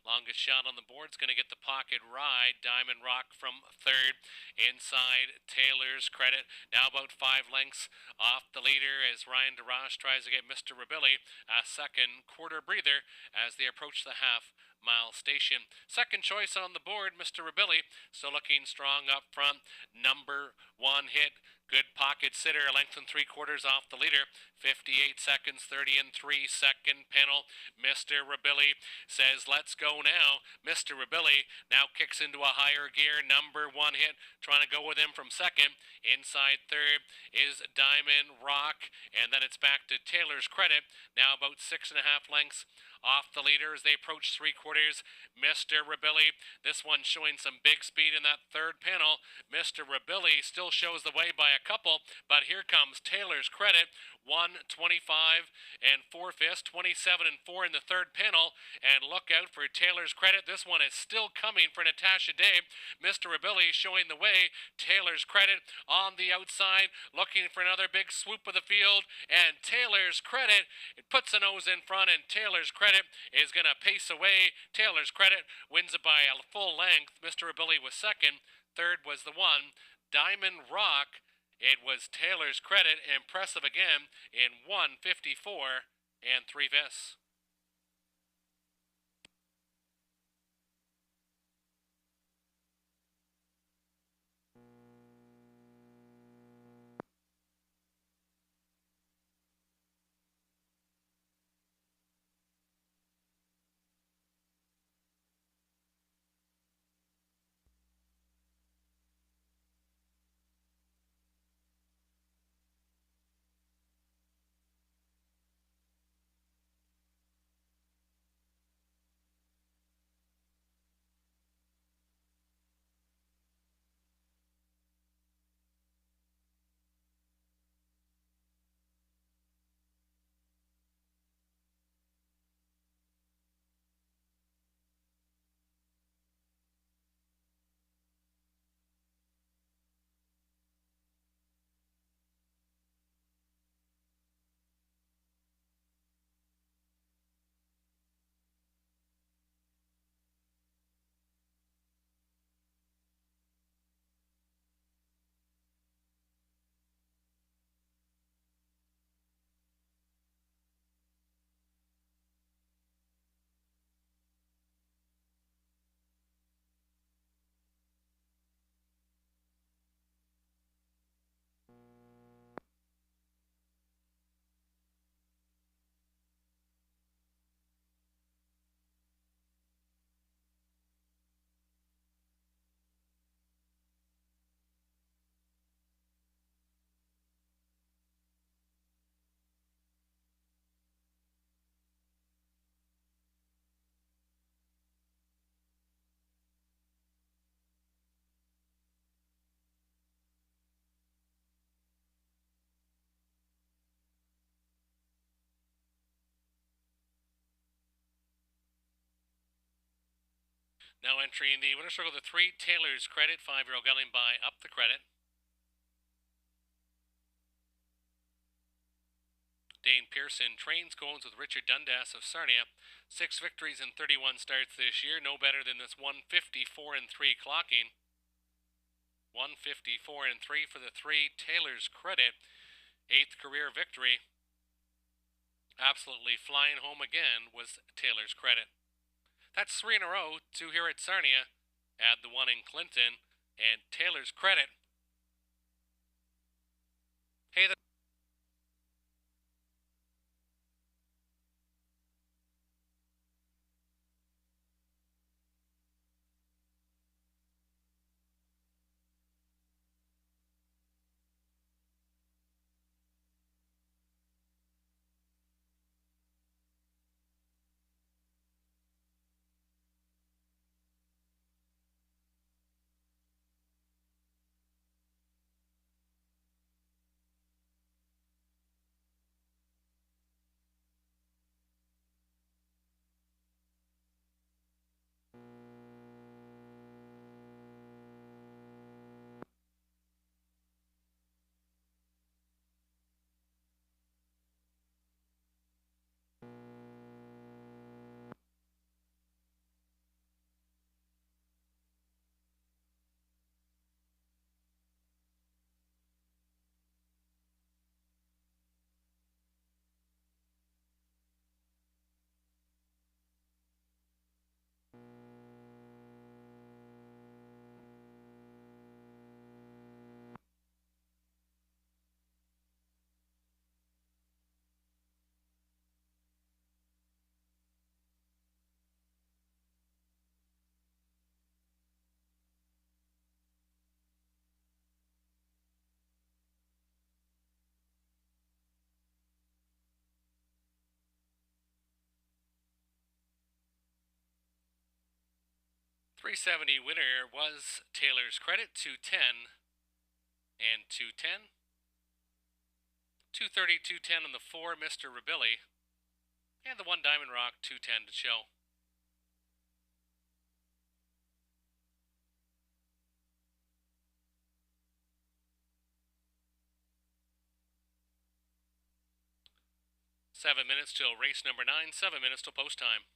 Longest shot on the board is going to get the pocket ride. Diamond Rock from third. Inside Taylor's Credit. Now about 5 lengths off the leader as Ryan DeRoche tries to get Mr. Rabilli a second quarter breather as they approach the half-mile station. Second choice on the board, Mr. Rabilli, still looking strong up front. Number 1 hit. Good pocket sitter, a length and 3/4 off the leader. 58 seconds, 30 and 3, second panel. Mr. Rabilli says, let's go now. Mr. Rabilli now kicks into a higher gear. Number 1 hit, trying to go with him from second. Inside third is Diamond Rock, and then it's back to Taylor's Credit. Now about 6.5 lengths off the leader as they approach 3/4. Mr. Rabilli, this one showing some big speed in that third panel. Mr. Rabilli still shows the way by a couple, but here comes Taylor's Credit. 1:25 and 4/5, 27 and 4 in the third panel, and look out for Taylor's Credit. This one is still coming for Natasha Day. Mr. Rabilli showing the way. Taylor's Credit on the outside, looking for another big swoop of the field, and Taylor's Credit, it puts a nose in front, and Taylor's Credit is going to pace away. Taylor's Credit wins it by a full length. Mr. Rabilli was second. Third was the 1, Diamond Rock. It was Taylor's Credit, impressive again, in 1:54 and 3/5. Now entering the winner's circle, the 3, Taylor's Credit, 5-year-old gelding by Up the Credit. Dane Pearson trains, goes with Richard Dundas of Sarnia. 6 victories in 31 starts this year, no better than this 1:54 and 3 clocking. 154-3 for the 3. Taylor's Credit, 8th career victory. Absolutely flying home again was Taylor's Credit. That's 3 in a row, 2 here at Sarnia. Add the 1 in Clinton, and Taylor's Credit. Hey, the 370 winner was Taylor's Credit, 210 and 210. 230, 210 on the 4, Mr. Rabilli. And the 1 Diamond Rock, 210 to show. Seven minutes till race number 9, 7 minutes till post time.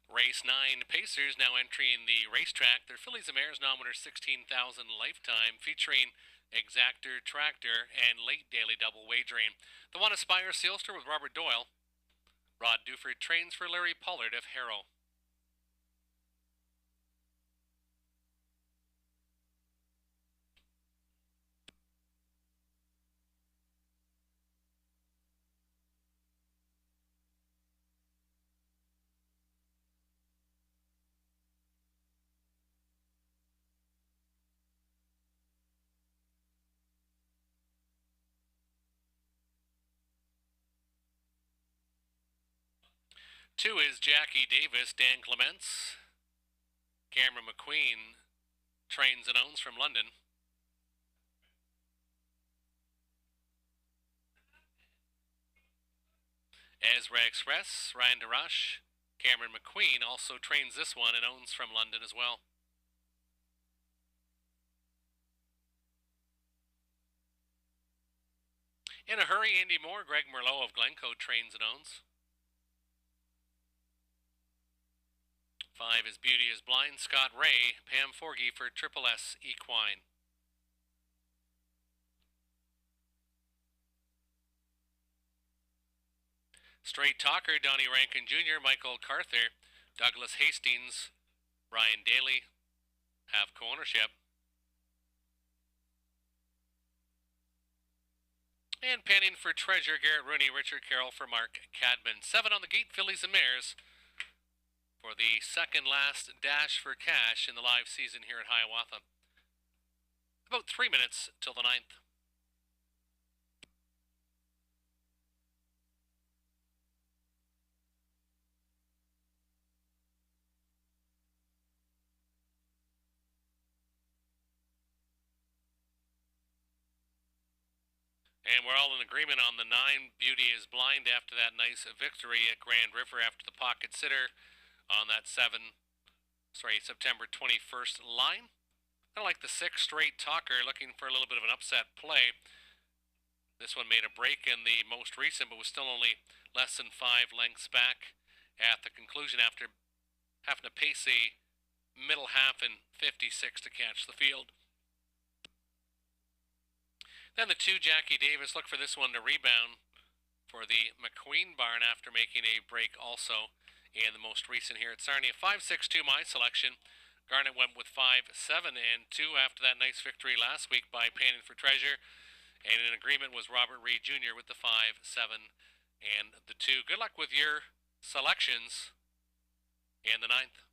Race 9, Pacers now entering the racetrack. Their Fillies and Mares nominator 16,000 lifetime, featuring Exactor Tractor and late daily double wagering. The one Aspire Sealster with Robert Doyle. Rod Duford trains for Larry Pollard of Harrow. Two is Jackie Davis, Dan Clements. Cameron McQueen trains and owns from London. Ezra Express, Ryan DeRush. Cameron McQueen also trains this one and owns from London as well. In a hurry, Andy Moore, Greg Merlot of Glencoe trains and owns. 5 is Beauty is Blind, Scott Ray, Pam Forgy for Triple S Equine. Straight Talker, Donnie Rankin Jr., Michael Carther, Douglas Hastings, Ryan Daly have co-ownership. And panning for Treasure, Garrett Rooney, Richard Carroll for Mark Cadman. 7 on the gate, Fillies and Mares, for the second last dash for cash in the live season here at Hiawatha. About 3 minutes till the 9th. And we're all in agreement on the 9. Beauty is Blind after that nice victory at Grand River after the pocket sitter on that September 21st line. I like the 6 Straight Talker, looking for a little bit of an upset play. This one made a break in the most recent, but was still only less than 5 lengths back at the conclusion after having to pace a middle half in 56 to catch the field. Then the 2 Jackie Davis, look for this one to rebound for the McQueen barn after making a break also in the most recent here at Sarnia. 5-6-2 my selection. Garnet went with 5-7 and 2 after that nice victory last week by Panning for Treasure. And in agreement was Robert Reed Jr. with the 5, 7, and the 2. Good luck with your selections in the 9th.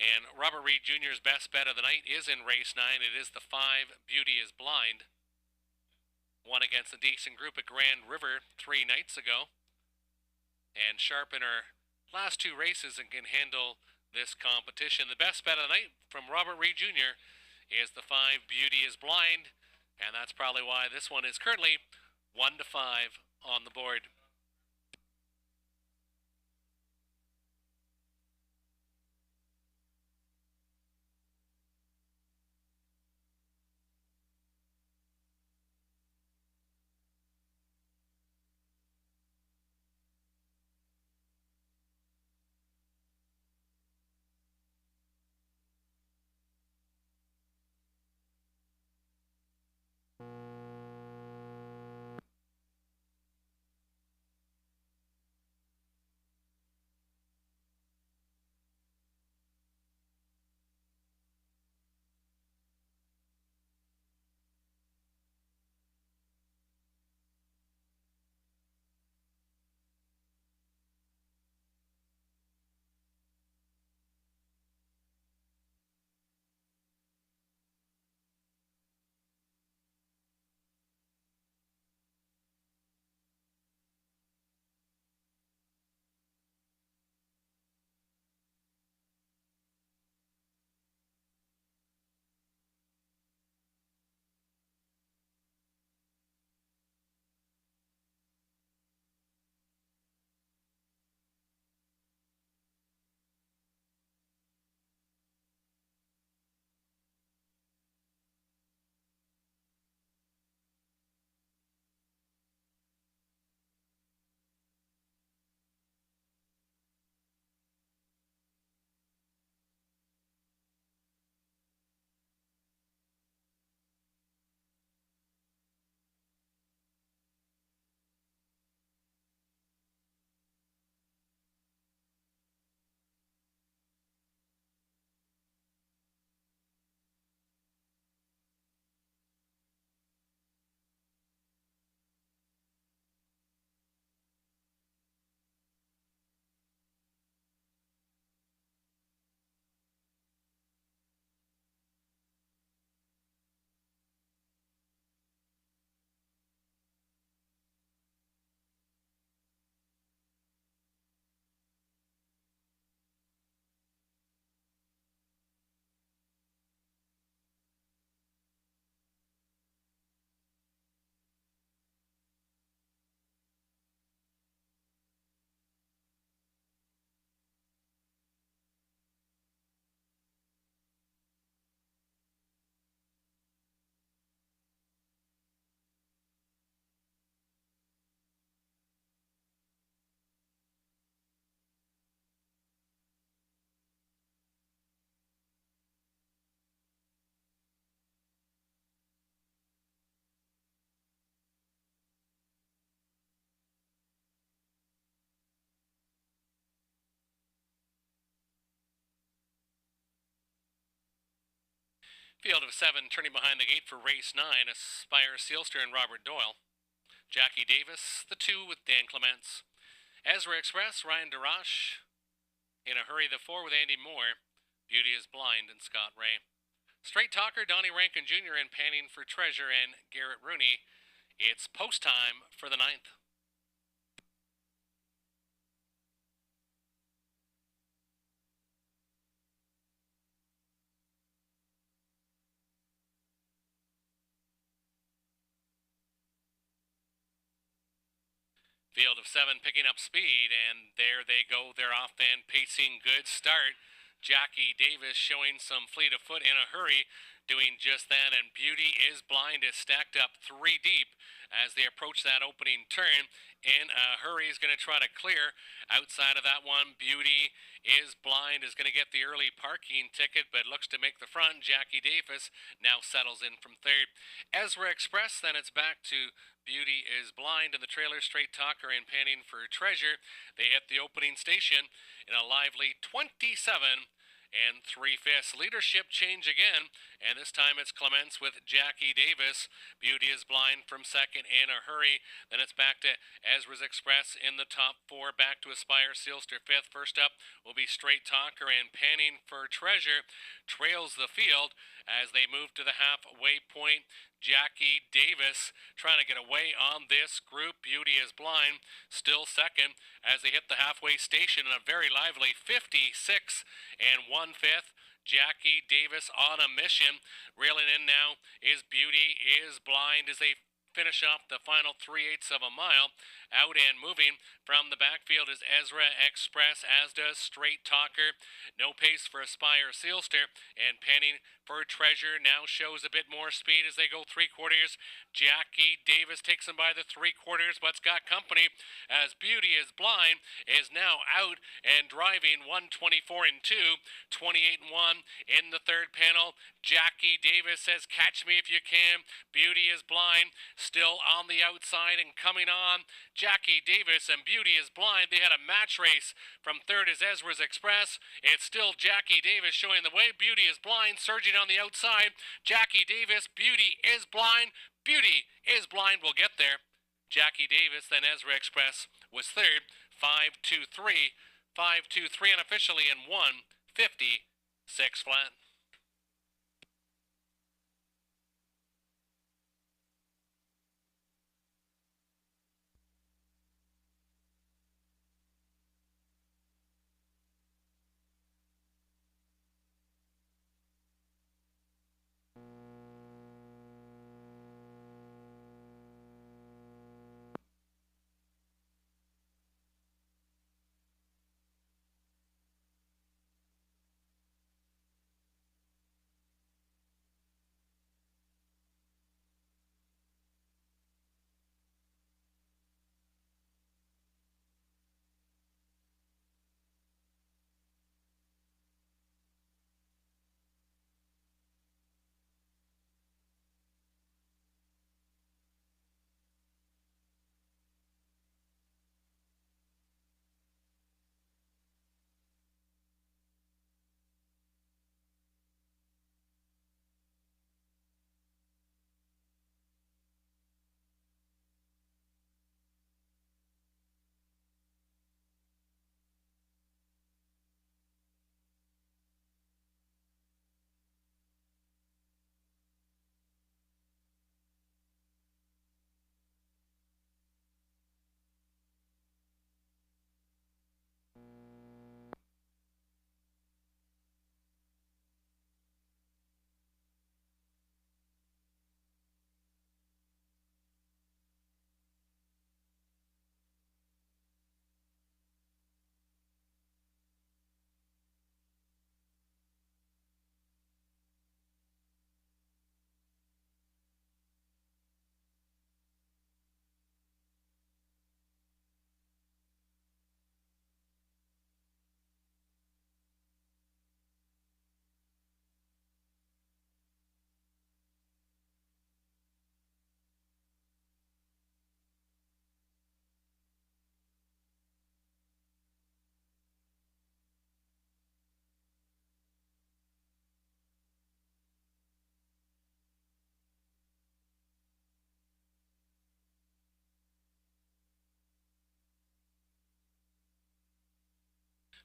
And Robert Reed Jr.'s best bet of the night is in race 9. It is the 5, Beauty is Blind. Won against a decent group at Grand River 3 nights ago. And sharp in her last 2 races and can handle this competition. The best bet of the night from Robert Reed Jr. is the 5, Beauty is Blind. And that's probably why this one is currently 1-5 on the board. Field of 7 turning behind the gate for race 9, Aspire Sealster and Robert Doyle. Jackie Davis, the 2 with Dan Clements. Ezra Express, Ryan DeRoche. In a Hurry, the 4 with Andy Moore. Beauty is Blind and Scott Ray. Straight Talker, Donnie Rankin Jr. and Panning for Treasure and Garrett Rooney. It's post time for the 9th. Field of 7 picking up speed, and there they go. They're off and pacing. Good start. Jackie Davis showing some fleet of foot in a hurry, doing just that, and Beauty is Blind is stacked up 3 deep as they approach that opening turn. In a Hurry is going to try to clear. Outside of that one, Beauty is Blind is going to get the early parking ticket, but looks to make the front. Jackie Davis now settles in from 3rd. Ezra Express, then it's back to Beauty is Blind, and the trailer Straight Talker and Panning for Treasure. They hit the opening station in a lively 27 and 3/5. Leadership change again, and this time it's Clements with Jackie Davis. Beauty is Blind from 2nd in a Hurry. Then it's back to Ezra's Express in the top 4. Back to Aspire Sealster 5th. First up will be Straight Talker and Panning for Treasure. Trails the field as they move to the halfway point. Jackie Davis trying to get away on this group. Beauty is Blind still 2nd as they hit the halfway station in a very lively 56 and 1/5. Jackie Davis on a mission. Reeling in now is Beauty is Blind as they finish off the final 3/8 of a mile. Out and moving from the backfield is Ezra Express, as does Straight Talker. No pace for Aspire Sealster, and Panning for Treasure now shows a bit more speed as they go 3/4. Jackie Davis takes them by the 3/4, but's got company as Beauty is Blind is now out and driving 1:24 and 2, 28 and 1 in the 3rd panel. Jackie Davis says, "Catch me if you can." Beauty is Blind still on the outside and coming on. Jackie Davis and Beauty is Blind. They had a match race. From 3rd is Ezra's Express. It's still Jackie Davis showing the way. Beauty is Blind surging on the outside. Jackie Davis, Beauty is Blind. Beauty is Blind will get there. Jackie Davis, then Ezra Express was 3rd. 5-2-3. 5-2-3 unofficially in 1:56 flat.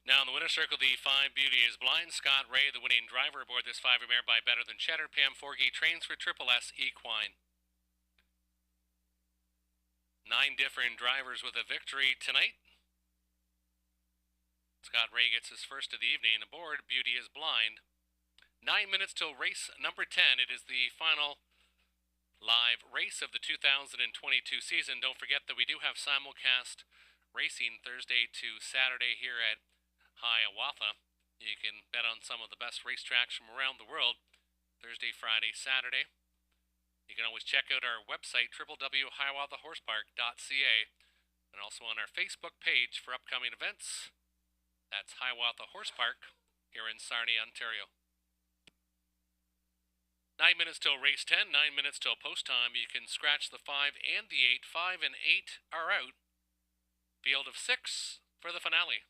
Now in the winner's circle, the 5 Beauty is Blind. Scott Ray, the winning driver aboard this 5 mare by Better Than Cheddar. Pam Forgey trains for Triple S Equine. 9 different drivers with a victory tonight. Scott Ray gets his first of the evening aboard Beauty is Blind. 9 minutes till race number 10. It is the final live race of the 2022 season. Don't forget that we do have simulcast racing Thursday to Saturday here at Hiawatha. You can bet on some of the best racetracks from around the world Thursday, Friday, Saturday. You can always check out our website, www.hiawathahorsepark.ca, and also on our Facebook page for upcoming events. That's Hiawatha Horse Park here in Sarnia, Ontario. 9 minutes till race 10, 9 minutes till post time. You can scratch the 5 and the 8. 5 and 8 are out. Field of 6 for the finale.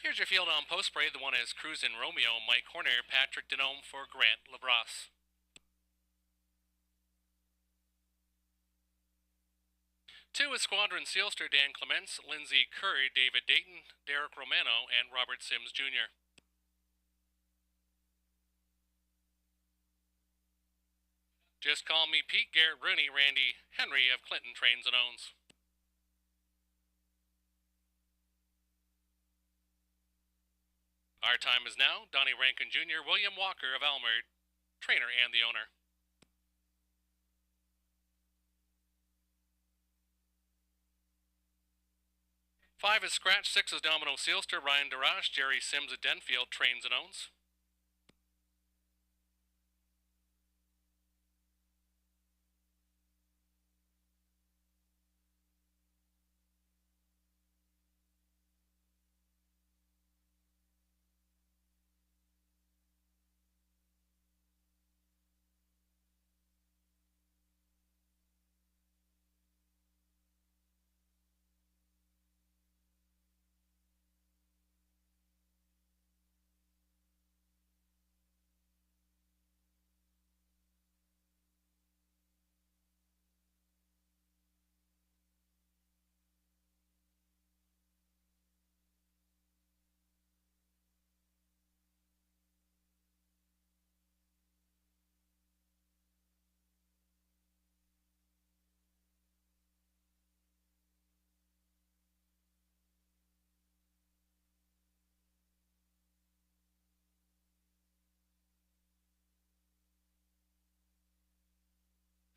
Here's your field on post parade. The one is Cruisin' Romeo, Mike Horner, Patrick Denome for Grant LaBrosse. 2 is Squadron Sealster, Dan Clements, Lindsay Curry, David Dayton, Derek Romano, and Robert Sims Jr. Just Call Me Pete, Garrett Rooney, Randy Henry of Clinton Trains and Owns. Our time is now. Donnie Rankin Jr., William Walker of Elmer, trainer and the owner. Five is Scratch, 6 is Domino Sealster, Ryan Darash, Jerry Sims of Denfield, Trains and Owns.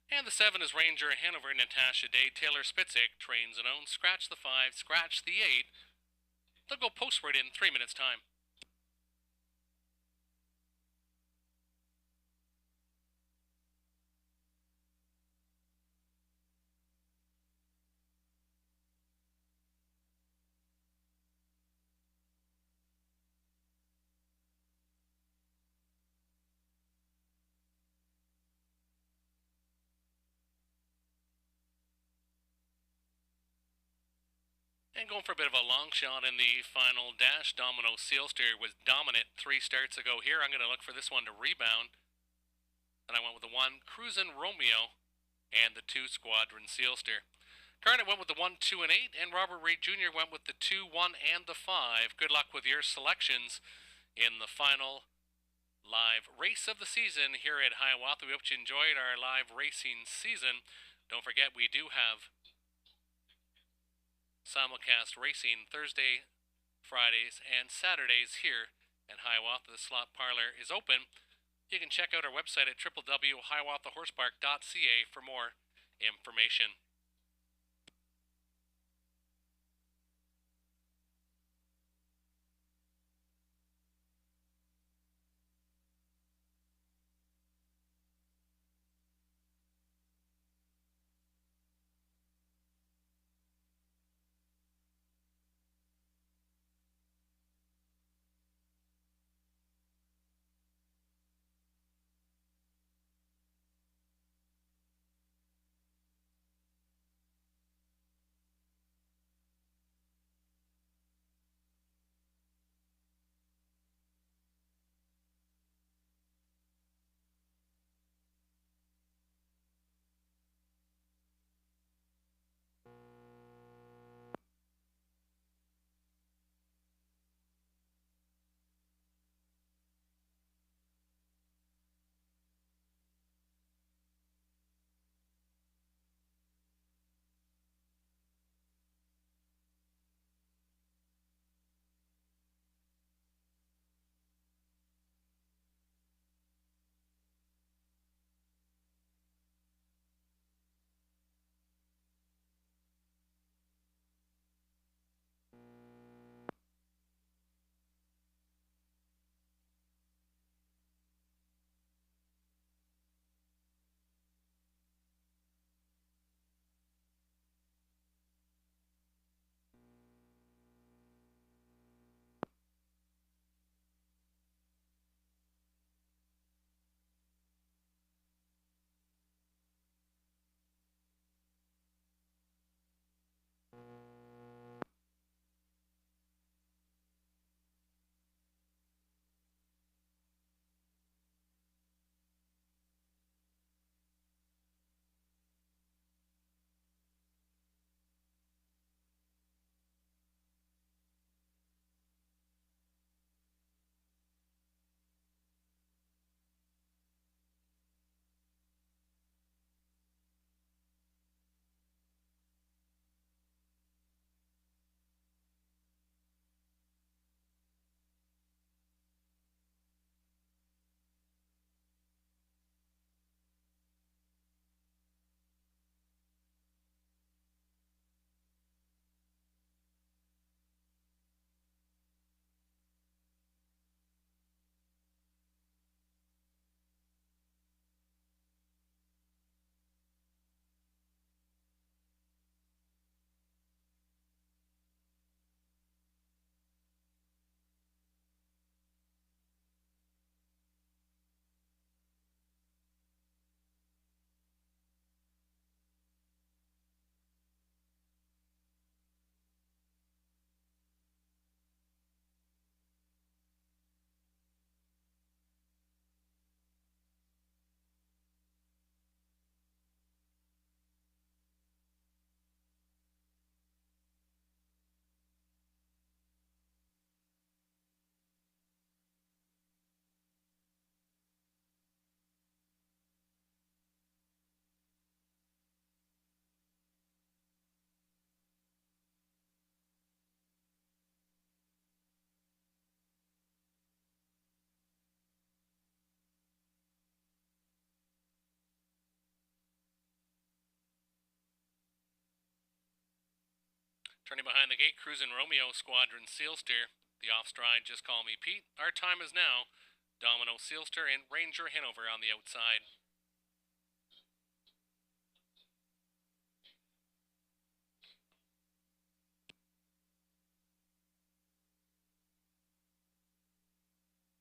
And the 7 is Ranger Hanover, Natasha Day, Taylor Spitzig, Trains and Owns. Scratch the 5, scratch the 8. They'll go post parade in 3 minutes' time. And going for a bit of a long shot in the final dash, Domino Sealster was dominant 3 starts ago here. I'm going to look for this one to rebound. And I went with the 1, Cruisin' Romeo, and the 2, Squadron Sealster. Garnet went with the 1, 2, and 8, and Robert Reed Jr. went with the 2, 1, and the 5. Good luck with your selections in the final live race of the season here at Hiawatha. We hope you enjoyed our live racing season. Don't forget, we do have simulcast racing Thursday, Fridays, and Saturdays here at Hiawatha. The slot parlor is open. You can check out our website at www.hiawathahorsepark.ca for more information. Turning behind the gate, Cruisin' Romeo, Squadron Sealster. The off-stride, Just Call Me Pete. Our time is now. Domino Sealster and Ranger Hanover on the outside.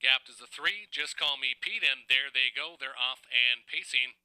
Gapped is the 3, Just Call Me Pete, and there they go. They're off and pacing.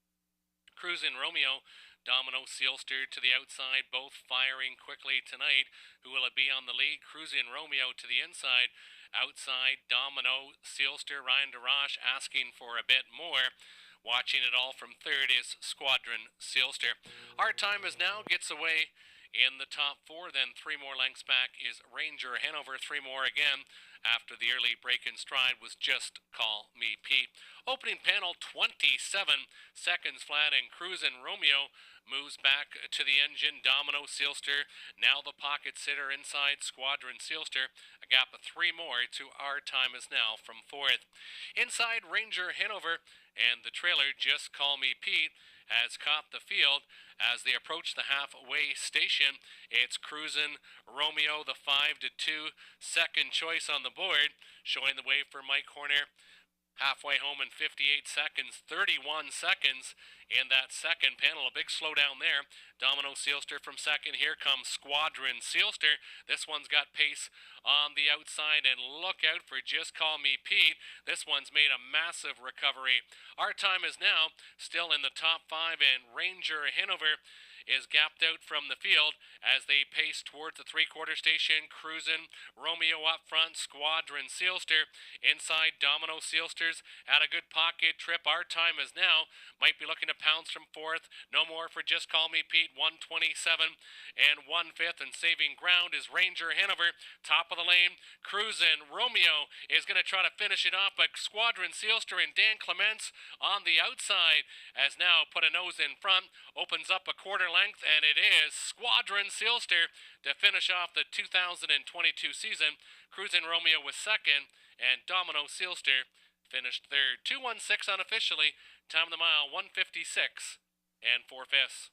Cruisin' Romeo, Domino Sealster to the outside, both firing quickly tonight. Who will it be on the lead? Cruisin' Romeo to the inside. Outside, Domino Sealster, Ryan DeRoche asking for a bit more. Watching it all from third is Squadron Sealster. Our time is now, gets away in the top 4, then 3 more lengths back is Ranger Hanover, 3 more again after the early break in stride was Just Call Me Pete. Opening panel 27 seconds flat, and Cruisin' Romeo moves back to the engine. Domino Sealster, now the pocket sitter inside Squadron Sealster. A gap of 3 more to Our Time Is Now from 4th. Inside Ranger Hanover, and the trailer Just Call Me Pete has caught the field as they approach the halfway station. It's Cruisin' Romeo, the 5-2 second choice on the board, showing the way for Mike Horner. Halfway home in 58 seconds, 31 seconds in that second panel. A big slowdown there. Domino Sealster from second. Here comes Squadron Sealster. This one's got pace on the outside, and look out for Just Call Me Pete. This one's made a massive recovery. Our time is now still in the top 5, and Ranger Hanover is gapped out from the field as they pace towards the 3/4 station. Cruisin' Romeo up front, Squadron Sealster inside. Domino Sealster's had a good pocket trip. Our time is now. Might be looking to pounce from 4th. No more for Just Call Me Pete. 127 and 1/5, and saving ground is Ranger Hanover. Top of the lane, Cruisin' Romeo is going to try to finish it off, but Squadron Sealster and Dan Clements on the outside has now put a nose in front. Opens up a quarter length, and it is Squadron Sealster to finish off the 2022 season. Cruisin' Romeo was second, and Domino Sealster finished third. 2:16 unofficially. Time of the mile 1:56 and 4/5.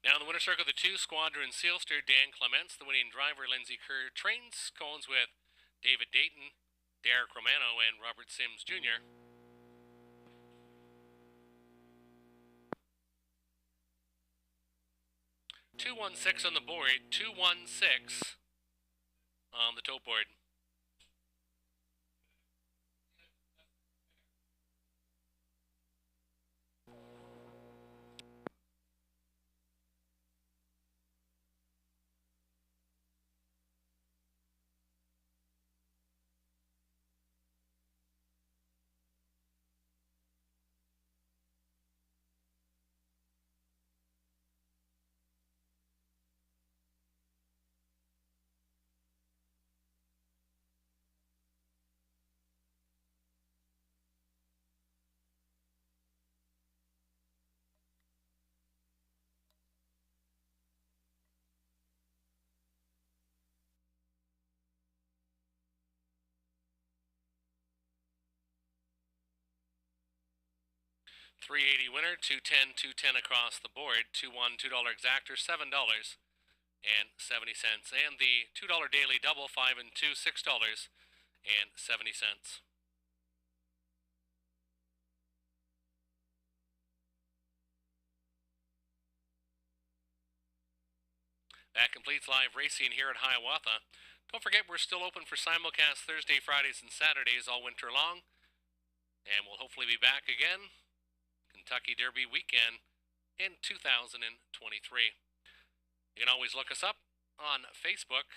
Now in the winner's circle, the 2, Squadron Sealster, Dan Clements. The winning driver, Lindsay Kerr, trains Cones with David Dayton, Derek Romano, and Robert Sims Jr. $216 on the board, 216 on the tote board. 380 winner, 210, 210 across the board, 2-1, $2 exactor, $7.70. And the $2 daily double, 5 and 2, $6.70. That completes live racing here at Hiawatha. Don't forget, we're still open for simulcast Thursday, Fridays, and Saturdays all winter long. And we'll hopefully be back again, Kentucky Derby weekend in 2023. You can always look us up on Facebook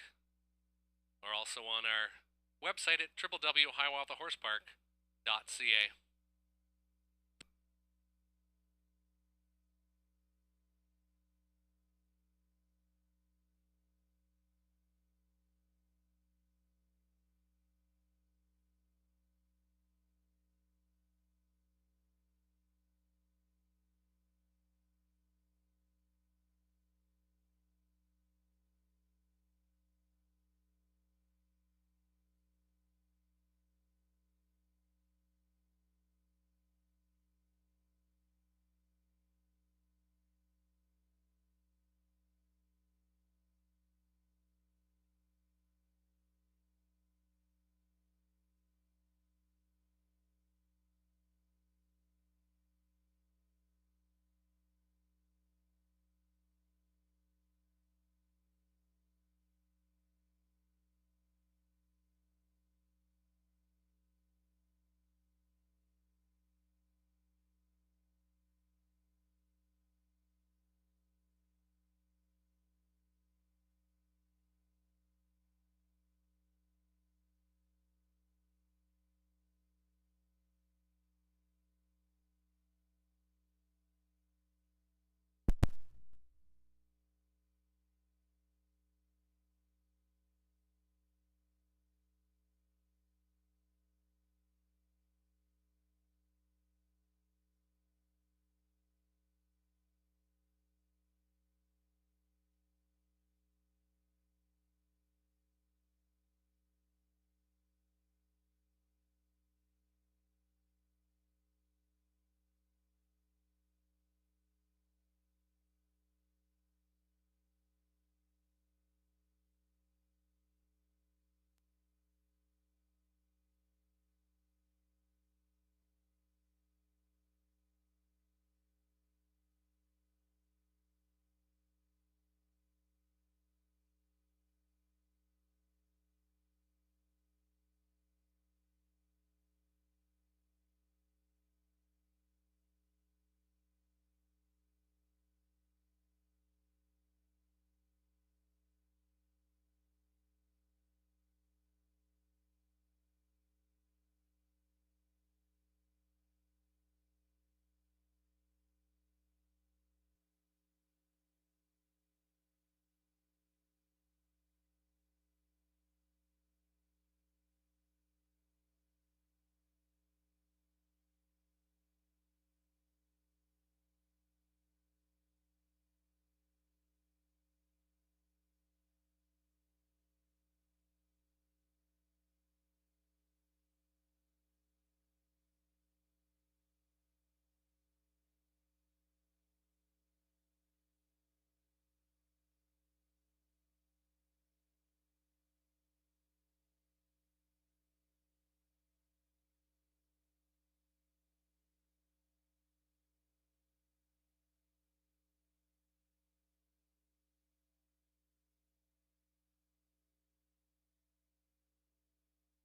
or also on our website at www.hiawatha.horsepark.ca.